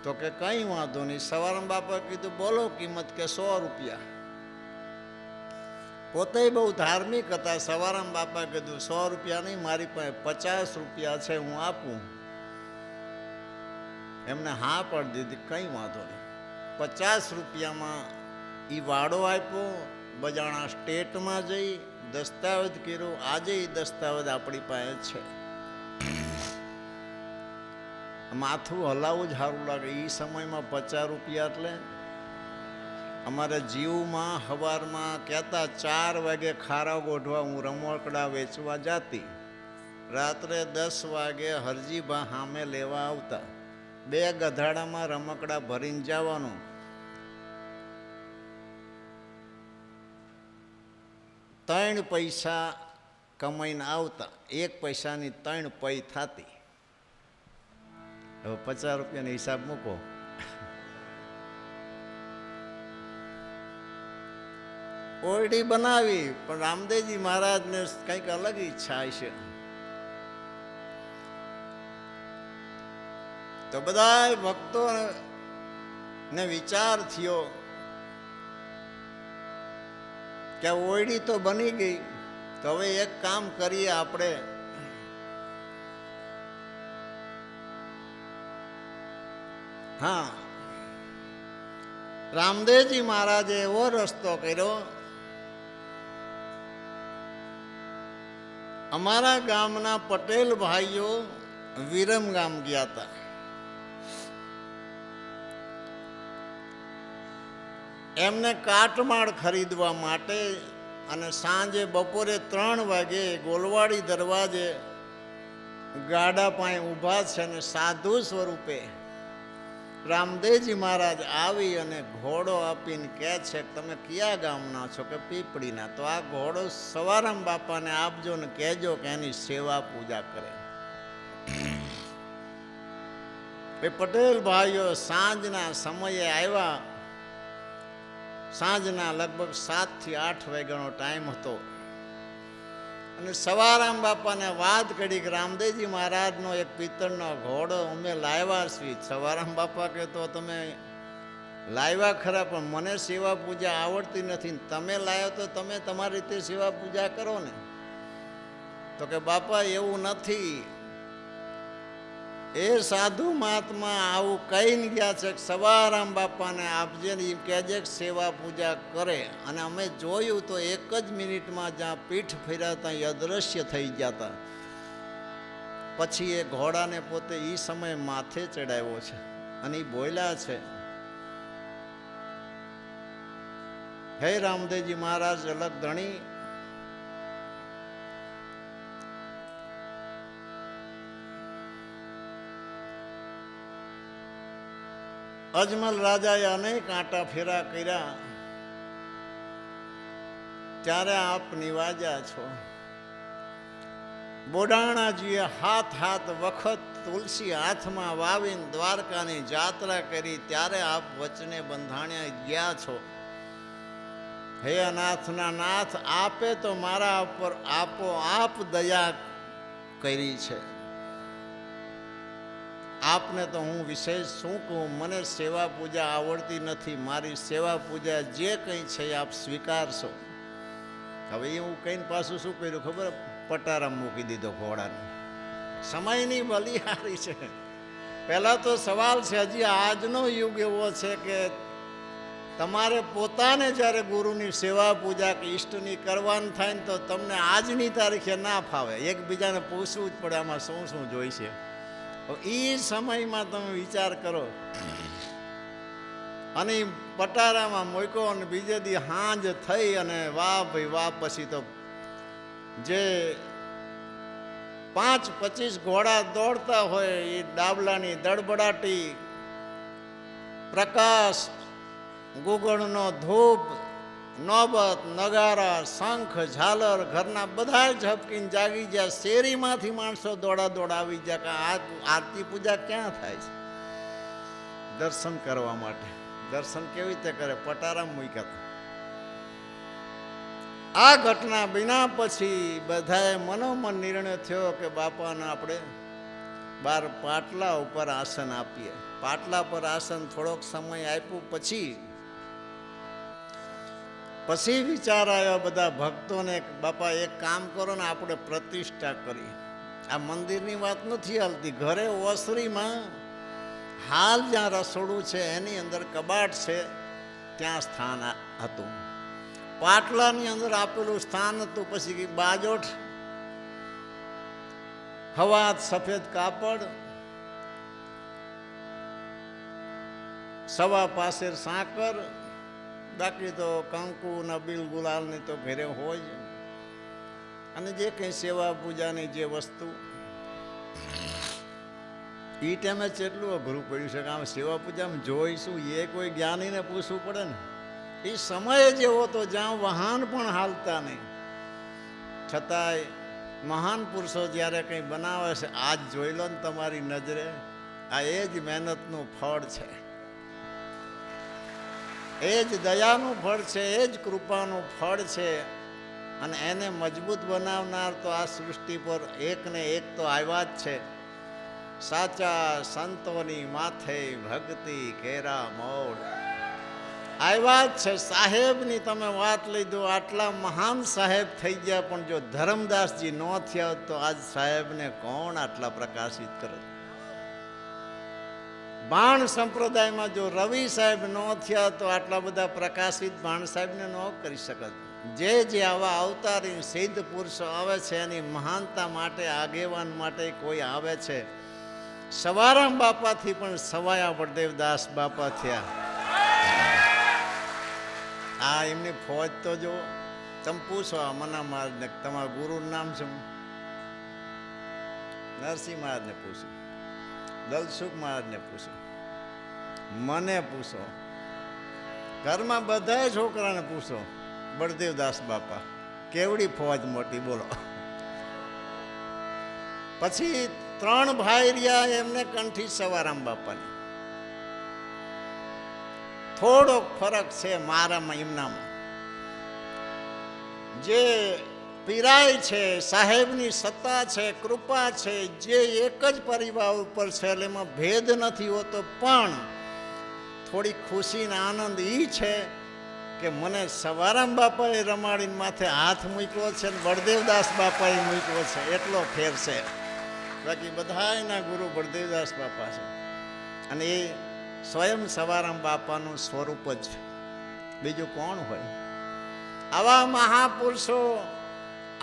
તો કે કંઈ વાંધો નહીં. સવારામ બાપા કીધું બોલો કિંમત, કે 100 રૂપિયા. પોતે બહુ ધાર્મિક હતા. સવારામ બાપા કીધું 100 રૂપિયા નહીં, મારી પાસે 50 રૂપિયા છે, હું આપું. એમને હા પાડી દીધી, કંઈ વાંધો નહીં. 50 રૂપિયામાં એ વાડો આપ્યો. બજાણા સ્ટેટમાં જઈ દસ્તાવેજ કર્યો. આજે એ દસ્તાવેજ આપણી પાસે છે. માથું હલાવવું જ સારું લાગે. એ સમયમાં 50 રૂપિયા એટલે અમારે જીવમાં સવારમાં કહેતા 4 વાગે ખારા ગોઠવા હું રમકડા વેચવા જાતી. રાત્રે 10 વાગે હરજીભા સામે લેવા આવતા. 2 ગધાડામાં રમકડા ભરીને જવાનું. 3 પૈસા કમાઈને આવતા. 1 પૈસાની 3 પૈ થતી. હવે 50 રૂપિયાનો હિસાબ મૂકો. ઓરડી બનાવી, પણ રામદેવજી મહારાજને કંઈક અલગ ઈચ્છા છે. તો બધા ભક્તો ને વિચાર થયો કે ઓરડી તો બની ગઈ, તો હવે એક કામ કરીએ આપણે. હા, રામદેવજી મહારાજે એવો રસ્તો કર્યો. અમારા ગામના પટેલ ભાઈઓ વિરમ ગામ ગયા હતા. એમને કાટમાળ ખરીદવા માટે, અને સાંજે બપોરે 3 વાગે ગોલવાડી દરવાજે ગાડા પાસે ઊભા છે, અને સાધુ સ્વરૂપે રામદેવજી મહારાજ આવી અને ઘોડો આપીને કહે છે કે તમે કયા ગામના છો? કે પીપળીના. તો આ ઘોડો સવારામ બાપાને આપજો ને કહેજો કે એની સેવા પૂજા કરે. એ પટેલ ભાઈઓ સાંજના સમયે આવ્યા. સાંજના લગભગ 7 થી 8 વાગ્યાનો ટાઈમ હતો. અને સવારામ બાપાને વાત કરી કે રામદેવજી મહારાજનો એક પિત્તળનો ઘોડો અમે લાવ્યા છીએ. સવારામ બાપા કે તો તમે લાવ્યા ખરા, પણ મને સેવા પૂજા આવડતી નથી. તમે લાવ્યો તો તમે તમારી રીતે સેવા પૂજા કરો ને. તો કે બાપા એવું નથી. એ સાધુ મહાત્મા આવું કહીને ગયા છે કે સવારામ બાપાને આપજે ને એમ કહેજે કે સેવા પૂજા કરે. અને અમે જોયું તો 1 જ મિનિટમાં જ્યાં પીઠ ફેરવતા એ અદૃશ્ય થઈ ગયા હતા. પછી એ ઘોડાને પોતે એ સમયે માથે ચડાવ્યો છે, અને એ બોલ્યા છે, હે રામદેવજી મહારાજ અલગ ધણી, અજમલ રાજાએ અનેક આંટા ફેરા કર્યા, ત્યારે આપ નિવાજ્યા છો. બોડાણાજીએ હાથ વખત તુલસી હાથમાં વાવીને દ્વારકાની જાત્રા કરી, ત્યારે આપ વચને બંધાણ્યા ગયા છો. હે અનાથના નાથ, આપે તો મારા ઉપર આપોઆપ દયા કરી છે. આપને તો હું વિશેષ શું કહું, મને સેવા પૂજા આવડતી નથી. મારી સેવા પૂજા જે કંઈ છે આપ સ્વીકારશો. હવે એ હું કહીને પાછું શું કર્યું ખબર? પટારામ મૂકી દીધો ઘોડાને. સમયની બલિહારી છે. પહેલાં તો સવાલ છે, હજી આજનો યુગ એવો છે કે તમારે પોતાને જ્યારે ગુરુની સેવા પૂજા કે ઈષ્ટની કરવાનું થાય ને, તો તમને આજની તારીખે ના ફાવે. એકબીજાને પૂછવું જ પડે આમાં શું શું જોઈશે. એ સમયમાં તમે વિચાર કરો. અને પટારામાં મૂક્યો, અને બીજે દી હાંજ થઈ, અને વાહ ભાઈ વાહ. પછી તો જે 5-25 ઘોડા દોડતા હોય, એ ડાબલાની દડબડાટી, પ્રકાશ, ગુગળનો ધૂપ, નોબત, નગારા, શંખ, ઝાલર, ઘરના બધા ઝપકીને જાગી ગયા. શેરીમાંથી માણસો દોડા આવી ગયા કે આ આરતી પૂજા ક્યાં થાય છે? દર્શન કરવા માટે. દર્શન કેવી રીતે કરે? પટારામ મૂક્યા હતા. આ ઘટના બન્યા પછી બધાએ મનોમન નિર્ણય થયો કે બાપાને આપણે બાર પાટલા ઉપર આસન આપીએ. પાટલા પર આસન થોડોક સમય આપ્યું પછી વિચાર આવ્યો બધા ભક્તોને, બાપા એક કામ કરો ને, આપણે પ્રતિષ્ઠા કરી. આ મંદિરની વાત નથી હાલતી. ઘરે ઓસરીમાં હાલ જ્યાં રસોડું છે એની અંદર કબાટ છે, ત્યાં સ્થાન હતું. પાટલાની અંદર આપેલું સ્થાન હતું. પછી બાજોઠ, હવાત, સફેદ કાપડ, સવા પાસેર સાકર, બાકી તો કંકુ, નબીલ, ગુલાલની તો ઘરે હોય જ. અને જે કંઈ સેવા પૂજાની જે વસ્તુ, એ ટાઈમે કેટલું અઘરું પડ્યું છે કે આમ સેવા પૂજામાં જોઈશું એ કોઈ જ્ઞાનીને પૂછવું પડે ને. એ સમય જેવો તો જ્યાં વાહન પણ હાલતા નહીં. છતાંય મહાન પુરુષો જ્યારે કંઈ બનાવે છે, આજ જોઈ લો ને તમારી નજરે, આ એ જ મહેનતનું ફળ છે. એ જ દયાનું ફળ છે, એ જ કૃપાનું ફળ છે. અને એને મજબૂત બનાવનાર તો આ સૃષ્ટિ પર એક ને એક તો આવ્યા જ છે. સાચા સંતોની માથે ભક્તિ કેરા મોડ આવ્યા જ છે. સાહેબની તમે વાત લીધો, આટલા મહાન સાહેબ થઈ ગયા, પણ જો ધર્મદાસજી ન થયા તો આજ સાહેબને કોણ આટલા પ્રકાશિત કરે? બાણ સંપ્રદાયમાં જો રવિ સાહેબ ન થયા તો આટલા બધા પ્રકાશિત બાણ સાહેબને ન કરી શકત. જે આવા અવતારી સિદ્ધ પુરુષો આવે છે એની મહાનતા માટે, આગેવાન માટે કોઈ આવે છે. સવારામ બાપાથી પણ સવાયા વડદેવદાસ બાપા થયા. આ એમની ફોજ તો જો તમે પૂછો મના મહારાજને તમારા ગુરુનું નામ શું? નરસિંહ મહારાજને પૂછો, દલસુખ મહારાજને પૂછો, મને પૂછો, ઘરમાં બધા છોકરાને પૂછો. બળદેવદાસ બાપા કેવડી ફોજ મોટી, બોલો. પછી 3 ભાઈ રહ્યા એમને કંઠી સવારામ બાપાની. થોડોક ફરક છે મારામાં એમનામાં. જે પીરાય છે, સાહેબની સત્તા છે, કૃપા છે, જે એક જ પરિવાર ઉપર છે, એમાં ભેદ નથી હોતો. પણ થોડી ખુશી ને આનંદ એ છે કે મને સવારામ બાપાએ રમાડીને માથે હાથ મૂક્યો છે ને બળદેવદાસ બાપાએ મૂક્યો છે, એટલો ફેર છે. બાકી બધા એના ગુરુ બળદેવદાસ બાપા છે. અને એ સ્વયં સવારામ બાપાનું સ્વરૂપ જ છે, બીજું કોણ હોય? આવા મહાપુરુષો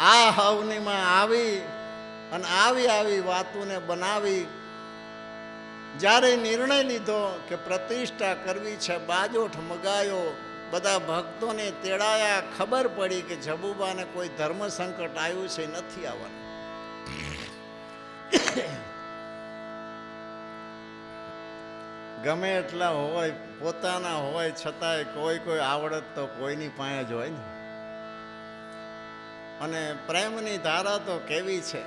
આ હવનીમાં આવી અને આવી વાતોને બનાવી જ્યારે નિર્ણય લીધો કે પ્રતિષ્ઠા કરવી છે, બાજોઠ મગાયો, બધા ભક્તોને તેડાયા. ખબર પડી કે જબુબાને કોઈ ધર્મ સંકટ આવ્યું છે, નથી આવવાનું. ગમે એટલા હોય, પોતાના હોય, છતાંય કોઈ આવડત તો કોઈની પાસે જ હોય ને. અને પ્રેમની ધારા તો કેવી છે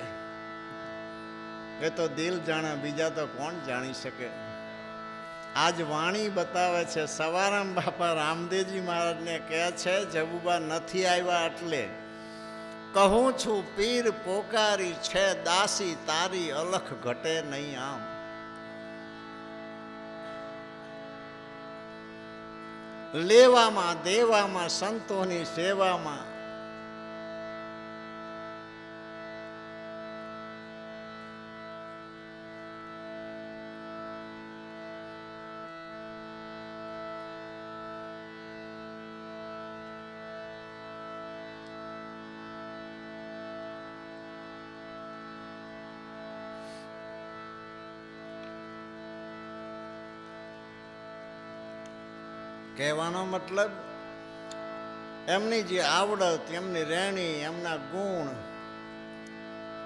એ તો દિલ જાણે, બીજા તો કોણ જાણી શકે. આજ વાણી બતાવે છે. સવારામ બાપા રામદેવજી મહારાજને કહે છે, જબુબા નથી આવ્યા એટલે કહું છું પીર પોકારી છે દાસી તારી, અલખ ઘટે નહીં આમ. લેવામાં દેવામાં સંતોની સેવામાં કહેવાનો મતલબ એમની જે આવડત, એમની રહેણી, એમના ગુણ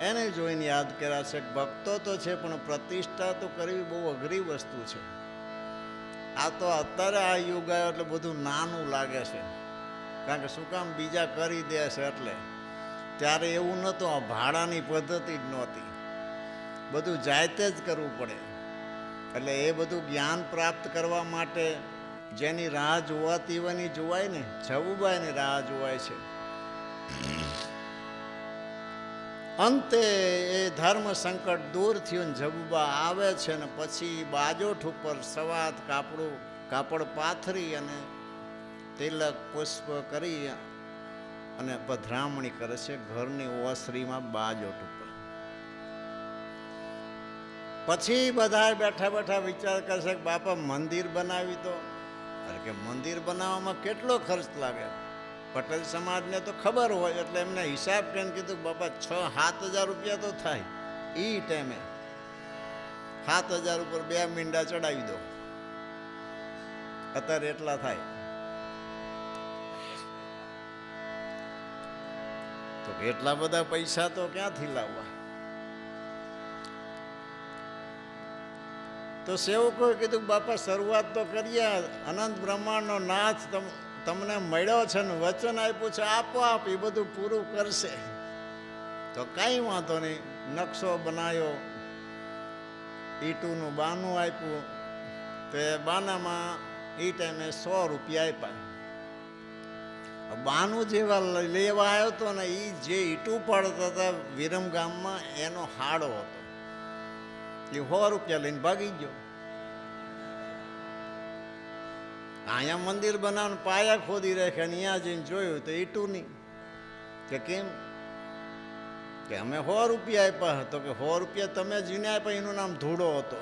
એને જોઈને યાદ કર્યા છે. ભક્તો તો છે પણ પ્રતિષ્ઠા તો કરવી બહુ અઘરી વસ્તુ છે. આ તો અત્યારે આ યુગ આવ્યો એટલે બધું નાનું લાગે છે, કારણ કે શું કામ બીજા કરી દે છે એટલે. ત્યારે એવું નહોતું, આ ભાડાની પદ્ધતિ જ નહોતી, બધું જાતે જ કરવું પડે. એટલે એ બધું જ્ઞાન પ્રાપ્ત કરવા માટે જેની રાહ જોવાતી હોવાની જોવાય ને, જબુબાઈની રાહ જોવાય છે. અંતે એ ધર્મ સંકટ દૂર થયું ને જબુબા આવે છે ને પછી બાજોઠ ઉપર સવાત કાપડ પાથરી અને તિલક પુષ્પ કરી અને પધરામણી કરે છે ઘરની ઓસરીમાં બાજોઠ ઉપર. પછી બધા બેઠા વિચાર કરશે કે બાપા મંદિર બનાવી દો. અરે કે મંદિર બનાવવામાં કેટલો ખર્ચ લાગે? પટેલ સમાજને તો ખબર હોય એટલે એમને હિસાબ કરીને કીધું બાપા 6-7 હજાર રૂપિયા તો થાય. એ ટાઈમે 7 હજાર ઉપર 2 મીંડા ચડાવી દો, અત્યારે એટલા થાય. તો એટલા બધા પૈસા તો ક્યાંથી લાવવા? તો સેવકોએ કીધું બાપા શરૂઆત તો કરીએ, અનંત બ્રહ્માંડનો નાથ તમને મળ્યો છે ને વચન આપ્યું છે, આપોઆપ એ બધું પૂરું કરશે. તો કાંઈ વાંધો નહીં. નકશો બનાવ્યો, ઈટુનું બાનું આપ્યું, તો એ બાનામાં એ ટાઈમે 100 રૂપિયા આપ્યા. બાનું જેવા લેવા આવ્યો હતો ને, એ જે ઈટું પાડતા હતા વિરમગામમાં, એનો હાડો હતો. એ 100 રૂપિયા લઈને ભાગી ગયો. અહીંયા મંદિર બનાવવાનું પાયા ખોદી રાખ્યા, અહીંયા જઈને જોયું તો ઈટું નહીં. કે કેમ? કે અમે 100 રૂપિયા આપ્યા હતો. કે 100 રૂપિયા તમે જીને આપ્યા, એનું નામ ધૂળો હતો.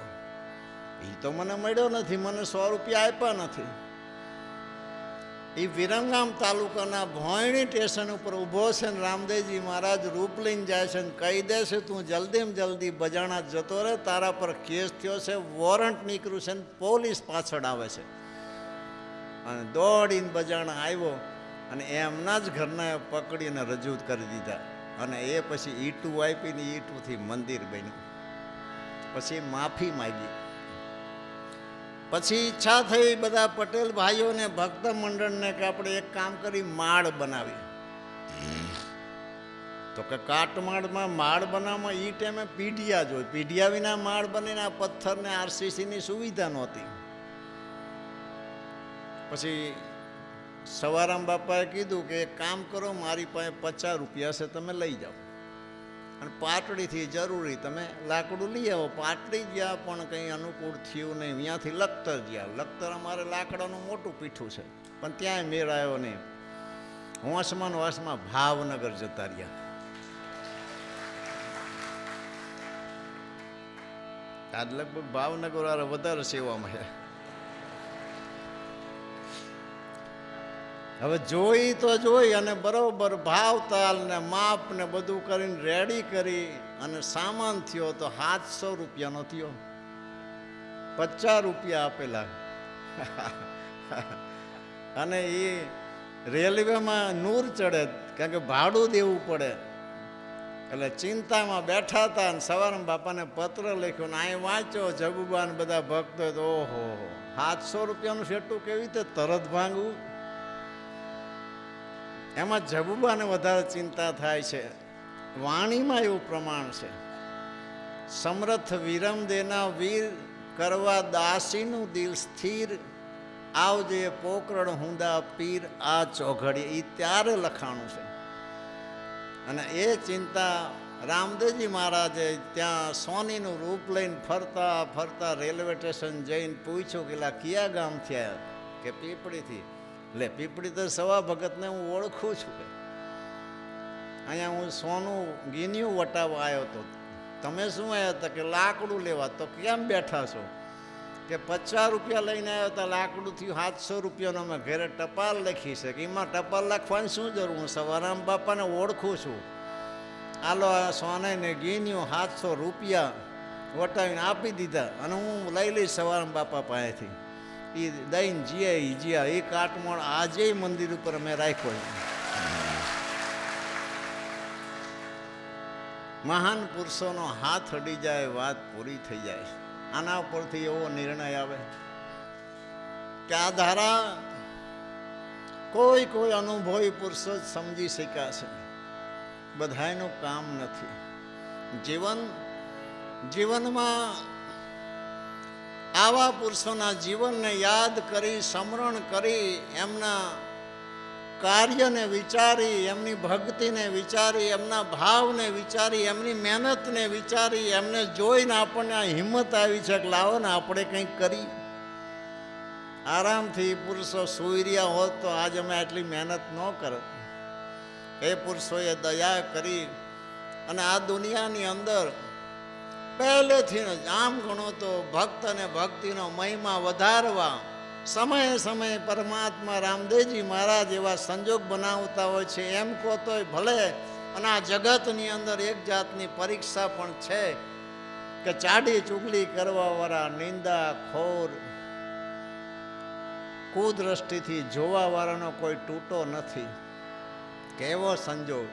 એ તો મને મળ્યો નથી, મને 100 રૂપિયા આપ્યા નથી. એ વિરમગામ તાલુકાના ભોયણી સ્ટેશન ઉપર ઊભો છે ને રામદેવજી મહારાજ રૂપ લઈને જાય છે ને કહી દે છે, તું જલ્દીમાં જલ્દી બજાણા જતો રહે, તારા પર કેસ થયો છે, વોરંટ નીકળ્યું છે ને પોલીસ પાછળ આવે છે. અને દોડીને બજાણા આવ્યો અને એમના જ ઘરના પકડીને રજૂ કરી દીધા. અને એ પછી ઈટું આપીને ઈટુથી મંદિર બન્યું. પછી માફી માગી. પછી ઈચ્છા થઈ બધા પટેલ ભાઈઓને, ભક્ત મંડળને કે આપણે એક કામ કરી માળ બનાવી. તો કે કાટમાળમાં માળ બનાવવામાં એ ટાઈમે પીઢિયા જ હોય. પીઢિયા વિના માળ બનીને આ પથ્થરને આરસીસીની સુવિધા નહોતી. પછી સવારામ બાપાએ કીધું કે એક કામ કરો, મારી પાસે 50 રૂપિયા છે, તમે લઈ જાઓ અને પાટડીથી જરૂરી તમે લાકડું લઈ આવો. પાટડી ગયા પણ કંઈ અનુકૂળ થયું નહીં. અહીંયાથી લખતર ગયા. લખતર અમારે લાકડાનું મોટું પીઠું છે, પણ ત્યાંય મેળ આવ્યો નહીં. હોંશમાં વાસમાં ભાવનગર જતા રહ્યા. આજ લગભગ ભાવનગર વાળા વધારે સેવામાં છે. હવે જોઈ તો જોઈ અને બરોબર ભાવતાલ ને માપ ને બધું કરીને રેડી કરી અને સામાન થયો તો 700 રૂપિયાનો થયો. 50 રૂપિયા આપેલા. અને એ રેલવેમાં નૂર ચડે, કારણ કે ભાડું દેવું પડે. એટલે ચિંતામાં બેઠા હતા અને સવારમાં બાપાને પત્ર લખ્યો ને અહીં વાંચો જગુબા ને બધા ભક્તો. તો ઓહો, 700 રૂપિયાનું શેટું કેવી રીતે તરત ભાંગવું. એમાં જબુબાને વધારે ચિંતા થાય છે. વાણીમાં એવું પ્રમાણ છે, સમર્થ વિરમ દેના વીર કરવા દાસીનું દિલ સ્થિર, આવજે પોકરણ હુંદા પીર આ ચોઘડી. એ ત્યારે લખાણું છે. અને એ ચિંતા રામદેવજી મહારાજે ત્યાં સોનીનું રૂપ લઈને ફરતા ફરતા રેલવે સ્ટેશન જઈને પૂછ્યું કે કયા ગામથી આવ્યા? કે પીપળીથી. લે, પીપળી તો સવા ભગતને હું ઓળખું છું. કે અહીંયા હું સોનું ગીન્યું વટાવવા આવ્યો હતો. તમે શું આવ્યા હતા? કે લાકડું લેવા. તો કેમ બેઠા છો? કે 50 રૂપિયા લઈને આવ્યા હતા, લાકડું થયું 700 રૂપિયાનો. અમે ઘરે ટપાલ લખી છે. કે એમાં ટપાલ લખવાની શું જરૂર? હું સવારામ બાપાને ઓળખું છું. આલો આ સોનાને ગીન્યું 700 રૂપિયા વટાવીને આપી દીધા અને હું લઈ લઈશ સવારામ બાપા પાસેથી. એ દઈને જીયા એ કાટમોળ આજે મંદિર ઉપર અમે રાખ્યો. મહાન પુરુષોનો હાથ અડી જાય, વાત પૂરી થઈ જાય. આના ઉપરથી એવો નિર્ણય આવે કે આ ધારા કોઈ અનુભવી પુરુષો જ સમજી શક્યા છે. બધાયનું કામ નથી. જીવનમાં આવા પુરુષોના જીવનને યાદ કરી, સ્મરણ કરી, એમના કાર્યને વિચારી, એમની ભક્તિને વિચારી, એમના ભાવને વિચારી, એમની મહેનતને વિચારી, એમને જોઈને આપણને આ હિંમત આવી છે કે લાવો ને આપણે કંઈક કરી. આરામથી પુરુષો સૂઈ રહ્યા હોત તો આજ અમે આટલી મહેનત ન કરત. એ પુરુષોએ દયા કરી અને આ દુનિયાની અંદર પહેલેથી જ આમ ગણો તો ભક્ત અને ભક્તિનો મહિમા વધારવા સમયે સમયે પરમાત્મા રામદેવજી મહારાજ એવા સંજોગ બનાવતા હોય છે. એમ કહો તોય ભલે. અને આ જગતની અંદર એક જાતની પરીક્ષા પણ છે કે ચાડી ચુગલી કરવાવાળા, નિંદા ખોર, કુદ્રષ્ટિથી જોવાવાળાનો કોઈ તૂટો નથી. કેવો સંજોગ!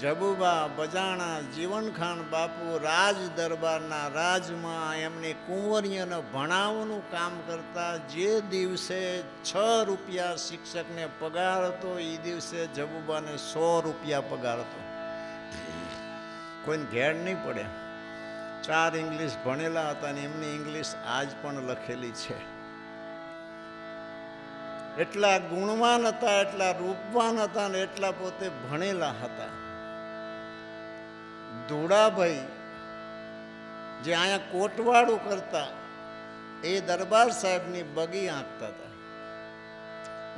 જબુબા બજાણા જીવનખાન બાપુ રાજ દરબારના રાજમાં એમની કુંવરીઓને ભણાવવાનું કામ કરતા. જે દિવસે 6 રૂપિયા શિક્ષકને પગાર હતો, એ દિવસે જબુબાને 100 રૂપિયા પગાર હતો. કોઈને ઘેર નહીં પડે. 4 ઇંગ્લિશ ભણેલા હતા અને એમની ઇંગ્લિશ આજ પણ લખેલી છે. એટલા ગુણવાન હતા, એટલા રૂપવાન હતા ને એટલા પોતે ભણેલા હતા. ધુડાભાઈ જે અહીંયા કોટવાડું કરતા એ દરબાર સાહેબની બગી આંકતા હતા.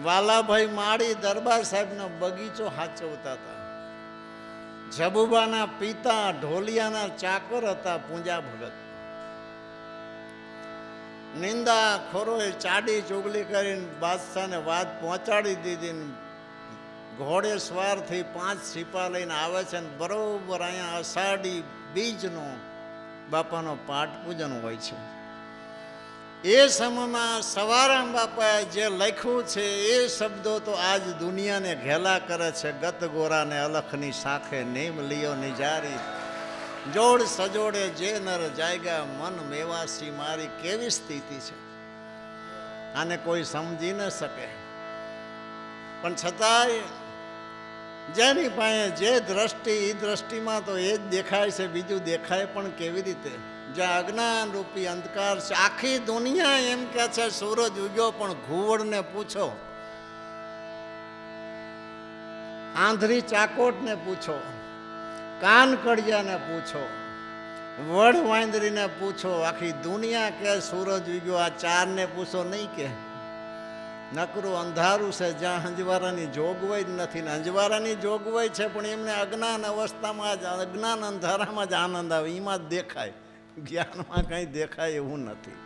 વાલાભાઈ માળી દરબાર સાહેબનો બગીચો હાચવતા હતા. જબુબાના પિતા ઢોલિયાના ચાકર હતા, પૂંજા ભગત. નિંદા ખોરોએ ચાડી ચુગલી કરીને બાદશાહને વાત પહોંચાડી દીધી. ઘોડે સવાર થઈ 5 સિપા લઈને આવે છે ને બરોબર અહીંયા અષાઢી બીજનો બાપાનો પાઠ પૂજન હોય છે. એ સમયમાં સવારામ બાપાએ જે લખ્યું છે એ શબ્દો તો આજ દુનિયાને ઘેલા કરે છે. ગત ગોરાને અલખની શાખે નેમ લિયો નિજારી, જોડ સજોડે જે નર જાયગા મન મેવાસી. મારી કેવી સ્થિતિ છે, આને કોઈ સમજી ન શકે. પણ છતાંય જેની પાસે જે દ્રષ્ટિ, એ દ્રષ્ટિમાં તો એ જ દેખાય છે, બીજું દેખાય પણ કેવી રીતે? જ્યાં અજ્ઞાન રૂપી અંધકાર છે. આખી દુનિયા એમ કે છે સૂરજ ઉગ્યો, પણ ઘુવડને પૂછો, આંધળી ચાકોટને પૂછો, કાન કડિયાને પૂછો, વડ વાંદરીને પૂછો, આખી દુનિયા કે સૂરજ ઉગ્યો. આ 4ને પૂછો નહીં કે નકરું અંધારું છે, જ્યાં અંજવારાની જોગવાઈ જ નથી. ને અંજવારાની જોગવાઈ છે પણ એમને અજ્ઞાન અવસ્થામાં જ, અજ્ઞાન અંધારામાં જ આનંદ આવે, એમાં જ દેખાય. જ્ઞાનમાં કંઈ દેખાય એવું નથી.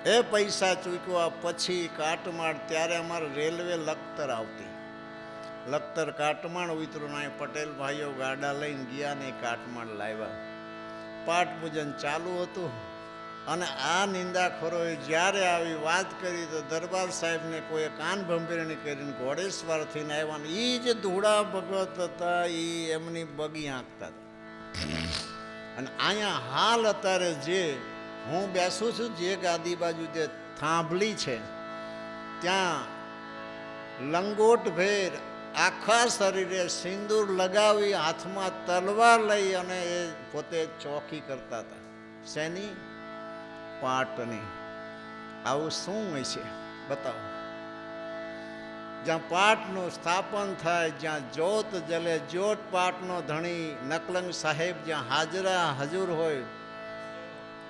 એ પૈસા ચૂકવા પછી કાટમાળ, ત્યારે અમારે રેલવે લખતર આવતી. લખતર કાટમાળ ઉતરું, અહીં પટેલ ભાઈઓ ગાડા લઈને ગયા ને કાટમાળ લાવ્યા. પાઠ પૂજન ચાલુ હતું અને આ નિંદાખોરોએ જ્યારે આવી વાત કરી તો દરબાર સાહેબને કોઈ કાન ભંભીરણી કરીને ઘોડેસવાર થઈને આવ્યા ને એ જે ધૂડા ભગત હતા એ એમની બગી આંકતા હતા. અને અહીંયા હાલ અત્યારે જે હું બેસું છું, જે ગાદી બાજુ જે થાંભલી છે ત્યાં લંગોટ ભેર આખા શરીરે સિંદૂર લગાવી, હાથમાં તલવાર લઈ અને એ પોતે ચોકી કરતા હતા. શેની? પાટની. આવું શું હોય છે બતાવો? જ્યાં પાટનું સ્થાપન થાય, જ્યાં જ્યોત જલે, જ્યોત પાટનો ધણી નકલંગ સાહેબ જ્યાં હાજરા હજુર હોય.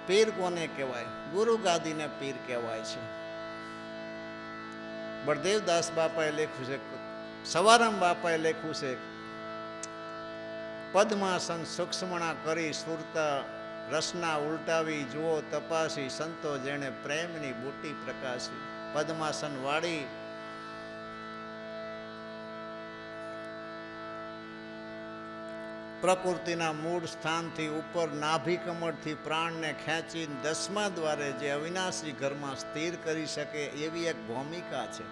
પીર કોને કહેવાય? ગુરુ ગાદીને પીર કહેવાય છે. બળદેવદાસ બાપાએ લખ્યું છે, સવારામ બાપાએ લખ્યું છે, પદ્માસન સૂક્ષ્મણા કરી સુરતા રસના ઉલટાવી, જુઓ તપાસી સંતો જેણે પ્રેમની બુટી પ્રકાશી. પદ્માસન વાળી પ્રકૃતિના મૂળ સ્થાનથી ઉપર નાભી કમળથી પ્રાણને ખેંચી 10મા દ્વારે જે અવિનાશી ઘરમાં સ્થિર કરી શકે એવી એક ભૂમિકા છે.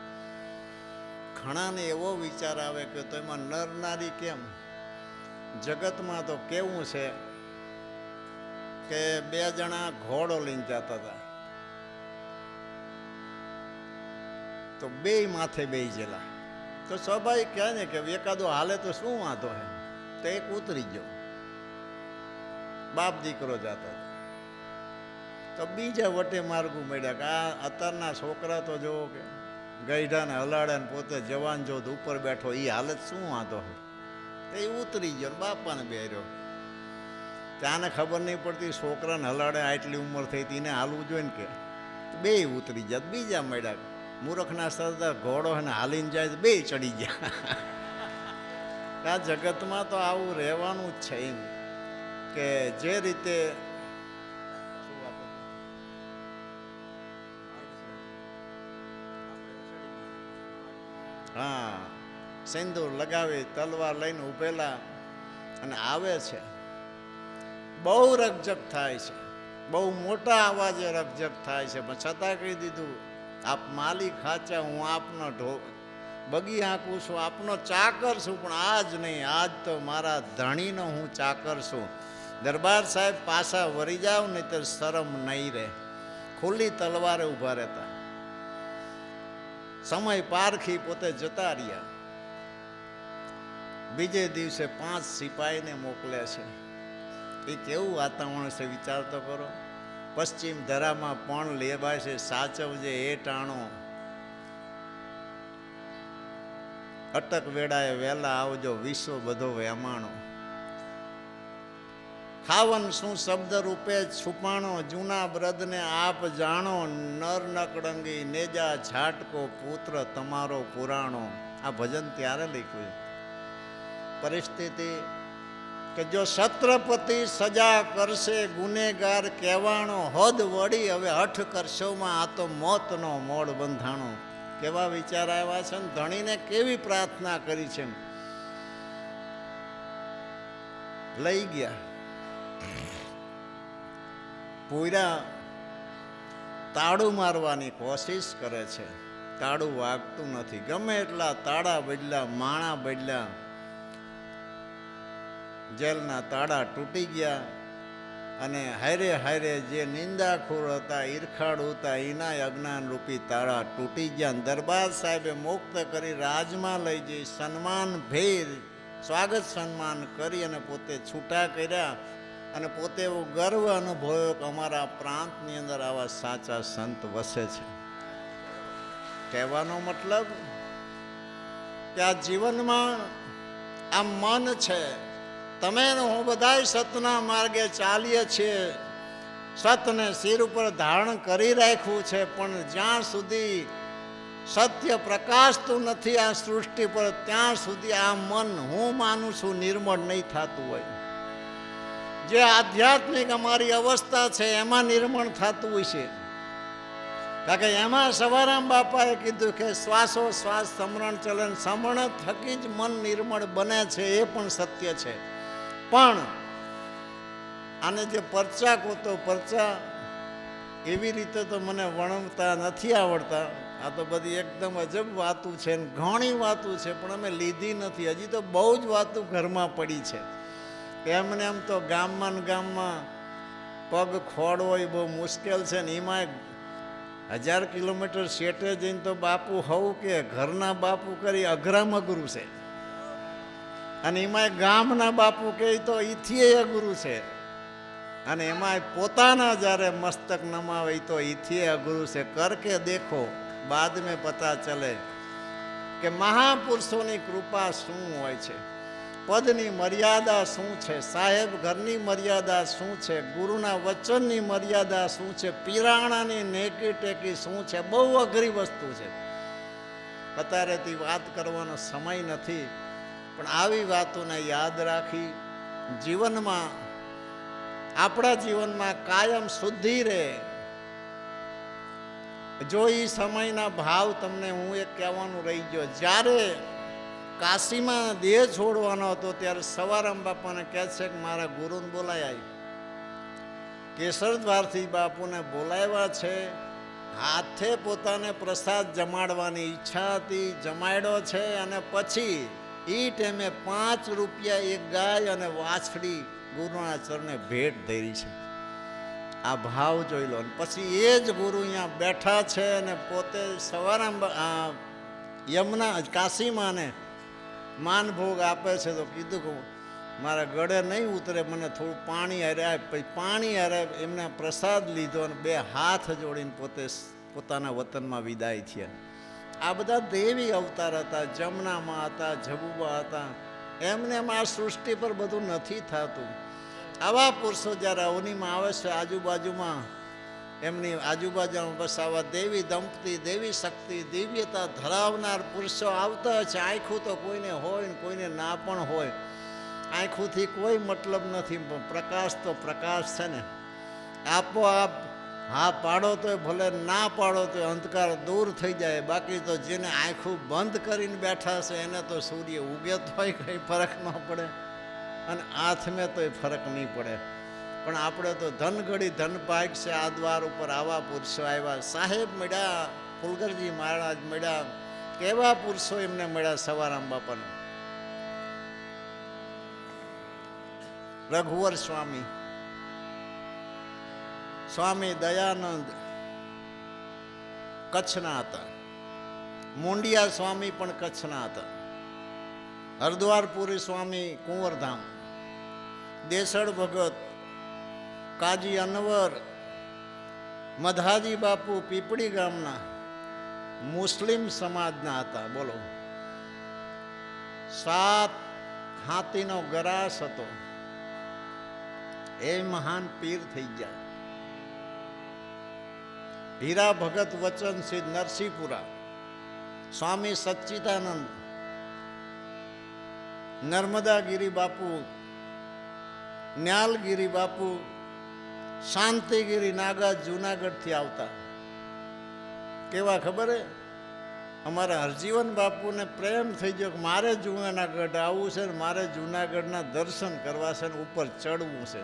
ઘણાને એવો વિચાર આવે કે તો એમાં નર નારી કેમ? જગતમાં તો કેવું છે કે 2 જણા ઘોડો લઈને જતા હતા તો 2 માથે બેસેલા, તો સ્વાભાવિક કહે ને કે એકાદો હાલે તો શું વાંધો હે, તો એક ઉતરી ગયો. બાપ દીકરો જતા હતા તો બીજા વટે માર્ગું મળ્યા કે આ અત્યારના છોકરા તો જોવો કે ગઈઢાને હલાડે ને પોતે જવાન જો ઉપર બેઠો, એ હાલત શું વાંધો હે? એ ઉતરી ગયો, બાપાને બેર્યો. ત્યાંને ખબર નહીં પડતી છોકરાને હલાડે, આટલી ઉંમર થઈ હતી, એને હાલવું જોઈએ ને કે 2 ઉતરી જાય. બીજા મળ્યા, મૂર્ખના સરદાર ઘોડો એને હાલીને જાય તો 2 ચડી ગયા. આ જગતમાં તો આવું રહેવાનું જ છે. એમ કે જે રીતે હા સિંદૂર લગાવી તલવાર લઈને ઉભેલા અને આવે છે. બહુ રકઝક થાય છે, બહુ મોટા અવાજે રકઝક થાય છે, પણ છતાં કહી દીધું, આપ માલિક હાચા, હું આપનો બગી આંકું છું, આપનો ચાકર છું, પણ આજ નહીં, આજ તો મારા ધણીનો હું ચાકર છું. દરબાર સાહેબ પાછા વળી જાવ નહીં તો શરમ નહીં રહે. ખુલ્લી તલવારે ઊભા રહેતા. સમય પારખી પોતે જતા રહ્યા. બીજે દિવસે 5 સિપાહીને મોકલે છે. એ કેવું વાતાવરણ છે વિચાર તો કરો. પશ્ચિમ ધરામાં પણ લેવાય છે, સાચવજે એ ટાણો, અટક વેળાએ વહેલા આવજો, વિશ્વ બધો વેમાણો. ખાવન શું શબ્દ રૂપે છુપાણો, જૂના બ્રદને આપ જાણો, નર નકડંગી નેજા ઝાટકો, પુત્ર તમારો પુરાણો. આ ભજન ત્યારે લખ્યું. પરિસ્થિતિ કે જો છત્રપતિ સજા કરશે, ગુનેગાર કહેવાણો, હદ વળી હવે હઠ કરશોમાં, આ તો મોતનો મોડ બંધાણો. કેવા વિચાર આવ્યા છે ને ધણીને કેવી પ્રાર્થના કરી છે. લઈ ગયા પૂરા તાળું મારવાની કોશિશ કરે છે. તાળું વાગતું નથી. ગમે એટલા તાળા બદલ્યા, માણા બદલ્યા, જેલના તાળા તૂટી ગયા. અને હારે હારે જે નિંદાખોર હતા, ઈરખાડુ હતા, એના અજ્ઞાન રૂપી તાળા તૂટી ગયા. દરબાર સાહેબે મુક્ત કરી રાજમાં લઈ જઈ સન્માન ભેર સ્વાગત સન્માન કરી અને પોતે છૂટા કર્યા. અને પોતે એવો ગર્વ અનુભવ્યો કે અમારા પ્રાંતની અંદર આવા સાચા સંત વસે છે. કહેવાનો મતલબ કે આ જીવનમાં આ મન છે. તમે હું બધાય સતના માર્ગે ચાલીએ છીએ, સતને શિર ઉપર ધારણ કરી રાખ્યું છે, પણ જ્યાં સુધી સત્ય પ્રકાશતું નથી આ સૃષ્ટિ પર, ત્યાં સુધી આ મન હું માનું છું નિર્મળ નહીં થતું હોય. જે આધ્યાત્મિક અમારી અવસ્થા છે એમાં નિર્મળ થતું હોય છે. કારણ કે એમાં સવારામ બાપાએ કીધું કે શ્વાસો શ્વાસ સમરણ ચલન સમરણ થકી જ મન નિર્મળ બને છે. એ પણ સત્ય છે. પણ આને જે પરચા કોતો પરચા એવી રીતે તો મને વર્ણવતા નથી આવડતા. આ તો બધી એકદમ અજબ વાતું છે, ઘણી વાતું છે, પણ અમે લીધી નથી. હજી તો બહુ જ વાતું ઘરમાં પડી છે. એમને એમ તો ગામમાં ને ગામમાં પગ ખોડવો એ બહુ મુશ્કેલ છે ને એમાં 1000 કિલોમીટર શેટે જઈને તો બાપુ હવું કે ઘરના બાપુ કરી અઘરામાં અઘરું છે. અને એમાં ગામના બાપુ કહે તો ઈથી અઘરું છે. અને એમાં પોતાના જ્યારે મસ્તક નમાવે તો ઈથી અઘરું છે. કર કે દેખો બાદ મેં પતા ચલે કે મહાપુરુષોની કૃપા શું હોય છે, પદની મર્યાદા શું છે, સાહેબ ઘરની મર્યાદા શું છે, ગુરુના વચનની મર્યાદા શું છે, પીરાણાની નેકી ટેકી શું છે. બહુ અઘરી વસ્તુ છે. અત્યારેથી વાત કરવાનો સમય નથી, પણ આવી વાતોને યાદ રાખી જીવનમાં આપણા જીવનમાં કાયમ શુદ્ધિ રહે. જો એ સમયના ભાવ તમને હું એક કહેવાનું રહી ગયો. જ્યારે કાશીમાં દેહ છોડવાનો હતો ત્યારે સવારામ બાપાને કહે છે કે મારા ગુરુને બોલાયા. કેસર દ્વારથી બાપુને બોલાવ્યા છે. હાથે પોતાને પ્રસાદ જમાડવાની ઈચ્છા હતી, જમાડ્યો છે. અને પછી એ ટાઈમે 5 રૂપિયા એક ગાય અને વાછડી ગુરુના ચરણે ભેટ ધરી છે. આ ભાવ જોઈ લો. પછી એ જ ગુરુ અહીંયા બેઠા છે અને પોતે સવારામ યમુના કાશીમાં ને માનભોગ આપે છે. તો કીધું કે મારા ગળે નહીં ઉતરે, મને થોડું પાણી હારે આપ. પછી પાણી હારે એમને પ્રસાદ લીધો અને 2 હાથ જોડીને પોતે પોતાના વતનમાં વિદાય થયા. આ બધા દેવી અવતાર હતા. જમનામાં હતા, જબુબા હતા. એમને એમ આ સૃષ્ટિ પર બધું નથી થતું. આવા પુરુષો જ્યારે અવનીમાં આવે છે, આજુબાજુમાં એમની આજુબાજુમાં બસ આવા દેવી દંપતી, દેવી શક્તિ, દિવ્યતા ધરાવનાર પુરુષો આવતા હોય છે. આંખું તો કોઈને હોય ને કોઈને ના પણ હોય. આંખુંથી કોઈ મતલબ નથી, પણ પ્રકાશ તો પ્રકાશ છે ને. આપોઆપ હા પાડો તો ભલે, ના પાડો તો અંધકાર દૂર થઈ જાય. બાકી તો જેને આંખું બંધ કરીને બેઠા છે એને તો સૂર્ય ઉગે તોય કંઈ ફરક ન પડે અને આથમે તોય ફરક નહીં પડે. પણ આપણે તો ધન ઘડી ધન ભાગ છે. આ દ્વાર ઉપર આવા પુરુષો આવ્યા. સાહેબ મળ્યા, ફુલગરજી મહારાજ મળ્યા. કેવા પુરુષો એમને મળ્યા સવારામ બાપાને. રઘુવર સ્વામી, સ્વામી દયાનંદ, કચ્છના હતા. મુંડિયા સ્વામી પણ કચ્છના હતા. હરદ્વારપુરી સ્વામી કુંવરધામ, દેસળ ભગત, કાજી અનવર, મધાજી બાપુ પીપળી ગામના મુસ્લિમ સમાજના હતા. બોલો, 7 હાથીનો ગરાસ હતો. એ મહાન પીર થઈ ગયા. હીરા ભગત વચનસિંહ નરસિંહપુરા, સ્વામી સચ્ચિદાનંદ, નર્મદાગીરી બાપુ, ન્યાલગીરી બાપુ, શાંતિગીરી નાગા જુનાગઢથી આવતા. કેવા ખબર હે? અમારા હરજીવન બાપુને પ્રેમ થઈ ગયો કે મારે જુનાગઢ આવવું છે ને મારે જુનાગઢના દર્શન કરવા છે ને ઉપર ચડવું છે.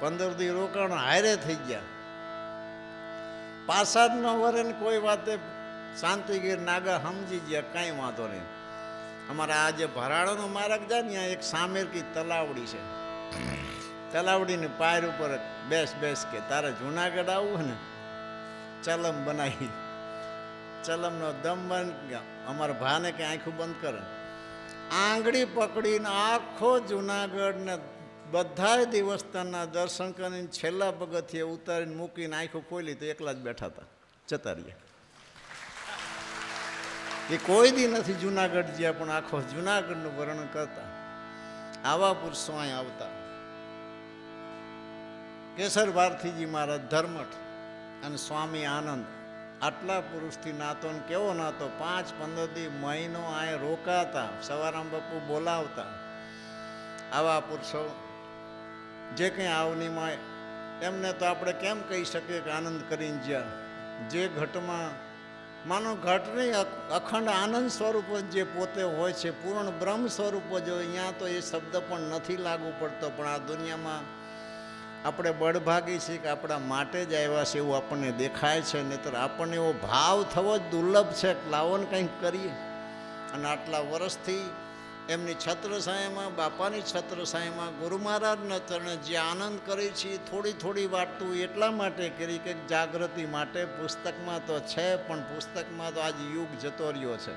15 દી રોકાણ હારે થઈ ગયા. પાસાદ ન વરે ને કોઈ વાતે શાંતિગીર નાગા સમજી ગયા, કાંઈ વાંધો નહીં. અમારા આ જે ભરાડાનો માર્ગ જાય ને ત્યાં એક સામેરકી તલાવડી છે. તલાવડીની પાયર ઉપર બેસ કે તારે જુનાગઢ આવવું ને ચલમ બનાવી. ચલમનો દમ બંધ. અમારા ભાને કે આંખું બંધ કરે, આંગળી પકડીને આખો જુનાગઢ ને બધાય દેવસ્થાનના દર્શન કરીને છેલ્લા પગથિયે ઉતારીને મૂકીને આંખું ખોલી તો એકલા જ બેઠા હતા, જતા રહ્યા. એ કોઈ દી નથી જુનાગઢ જ્યાં પણ આખો જુનાગઢનું વર્ણન કરતા. આવા પુરુષો અહીં આવતા. કેસર ભારતીજી મહારાજ ધર્મઠ અને સ્વામી આનંદ, આટલા પુરુષથી નાતો ને કેવો નાતો. 5-15 દી મહિનો અહીં રોકાતા, સવારામ બાપુ બોલાવતા. આવા પુરુષો જે કંઈ આવનીમાં એમને તો આપણે કેમ કહી શકીએ કે આનંદ કરીને જ્યાં જે ઘટમાં માનો ઘટ નહીં, અખંડ આનંદ સ્વરૂપ જે પોતે હોય છે, પૂર્ણ બ્રહ્મ સ્વરૂપ જ હોય. અહીંયા તો એ શબ્દ પણ નથી લાગુ પડતો. પણ આ દુનિયામાં આપણે બળભાગી છીએ કે આપણા માટે જ આવ્યા છે એવું આપણને દેખાય છે. નહીંતર આપણને એવો ભાવ થવો જ દુર્લભ છે કે લાવો ને કંઈક કરીએ. અને આટલા વર્ષથી એમની છત્રછાયામાં, બાપાની છત્રછાયામાં, ગુરુ મહારાજના ચરણે જે આનંદ કરી છે થોડી વાતું એટલા માટે કરી કે જાગૃતિ માટે. પુસ્તકમાં તો છે પણ પુસ્તકમાં તો આજ યુગ જતો રહ્યો છે.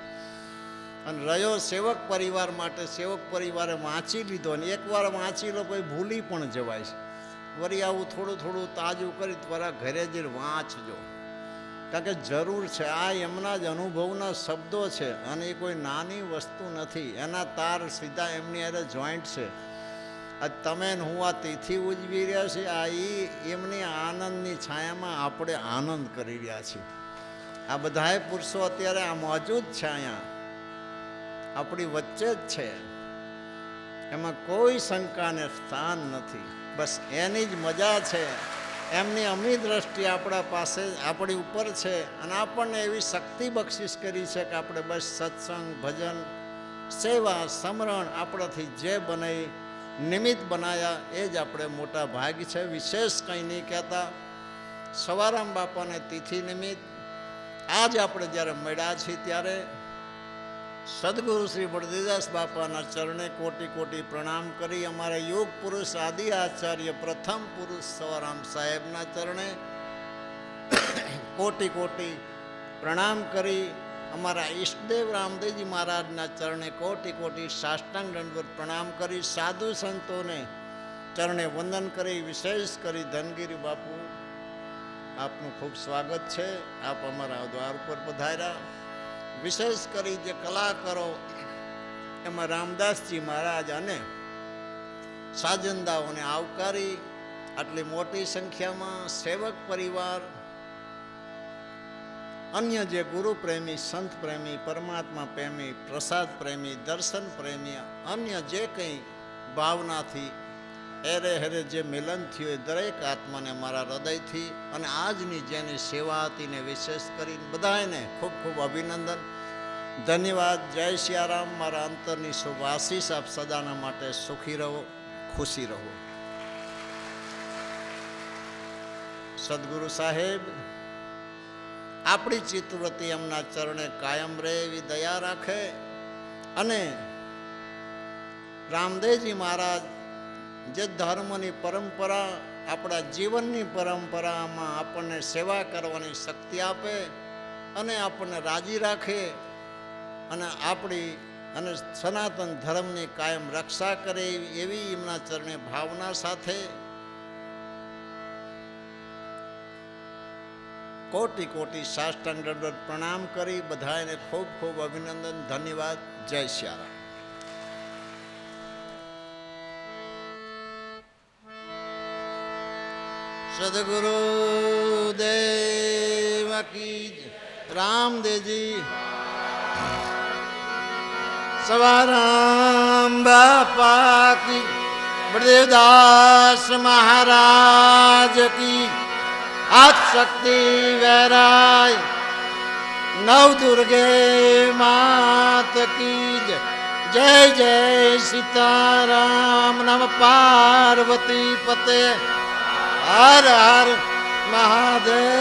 અને રહ્યો સેવક પરિવાર માટે. સેવક પરિવારે વાંચી લીધો અને એકવાર વાંચી લો કોઈ ભૂલી પણ જવાય છે. વળી આવું થોડું તાજું કરી તમારા ઘરે જઈને વાંચજો, કારણ કે જરૂર છે. આ એમના જ અનુભવના શબ્દો છે અને એ કોઈ નાની વસ્તુ નથી. એના તાર સીધા એમની અરે જોઈન્ટ છે. આ તમે હું આ તિથિ ઉજવી રહ્યા છીએ, આ એમની આનંદની છાયામાં આપણે આનંદ કરી રહ્યા છીએ. આ બધાએ પુરુષો અત્યારે આ મોજૂદ છે, અહીંયા આપણી વચ્ચે જ છે. એમાં કોઈ શંકાને સ્થાન નથી. બસ એની જ મજા છે. એમની અમી દ્રષ્ટિ આપણા પાસે, આપણી ઉપર છે અને આપણને એવી શક્તિ બક્ષિસ કરી છે કે આપણે બસ સત્સંગ, ભજન, સેવા, સમરણ આપણાથી જે બને નિમિત્ત બનાવ્યા એ જ આપણે મોટા ભાગ છે. વિશેષ કંઈ નહીં કહેતા. સવારામ બાપાને તિથિ નિમિત્ત આજ આપણે જ્યારે મળ્યા છીએ ત્યારે સદગુરુ શ્રી બળદેવદાસ બાપાના ચરણે કોટી પ્રણામ કરી, અમારા યોગ પુરુષ આદિ આચાર્ય પ્રથમ પુરુષ સવારામ સાહેબના ચરણે કોટી પ્રણામ કરી, અમારા ઈષ્ટદેવ રામદેવજી મહારાજના ચરણે કોટી સાષ્ટાંગ દંડવત પ્રણામ કરી, સાધુ સંતોને ચરણે વંદન કરી, વિશેષ કરી ધનગીરી બાપુ આપનું ખૂબ સ્વાગત છે. આપ અમારા દ્વાર ઉપર પધાર્યા. વિશેષ કરી જે કલાકારો એમાં રામદાસજી મહારાજ અને સાજંદાઓને આવકારી, આટલી મોટી સંખ્યામાં સેવક પરિવાર, અન્ય જે ગુરુ પ્રેમી, સંત પ્રેમી, પરમાત્મા પ્રેમી, પ્રસાદ પ્રેમી, દર્શન પ્રેમી, અન્ય જે કંઈ ભાવનાથી એરે હેરે જે મિલન થયું એ દરેક આત્માને મારા હૃદયથી અને આજની જેની સેવા હતી ને વિશેષ કરીને બધાને ખૂબ અભિનંદન, ધન્યવાદ. જય સિયારામ. મારા અંતરની શુભ આશીષ આપ સદાના માટે સુખી રહો, ખુશી રહો. સદગુરુ સાહેબ આપણી ચિત્તવૃત્તિ એમના ચરણે કાયમ રહે એવી દયા રાખે અને રામદેવજી મહારાજ જે ધર્મની પરંપરા, આપણા જીવનની પરંપરામાં આપણને સેવા કરવાની શક્તિ આપે અને આપણને રાજી રાખે અને આપણી અને સનાતન ધર્મની કાયમ રક્ષા કરે એવી એમના ચરણે ભાવના સાથે કોટી કોટી સાષ્ટાંગ દંડવત પ્રણામ કરી બધાને ખૂબ ખૂબ અભિનંદન, ધન્યવાદ. જય શ્યારામ. સદગુરુ દેવ કી જય. રામદેવજી સવારામ બાપા કી, બળદેવદાસ મહારાજ કી, આદ શક્તિ વૈરાય, નવ દુર્ગે માત કી જય. જય જય સીતારામ. નમ પાર્વતી પતે. હર હર મહાદેવ.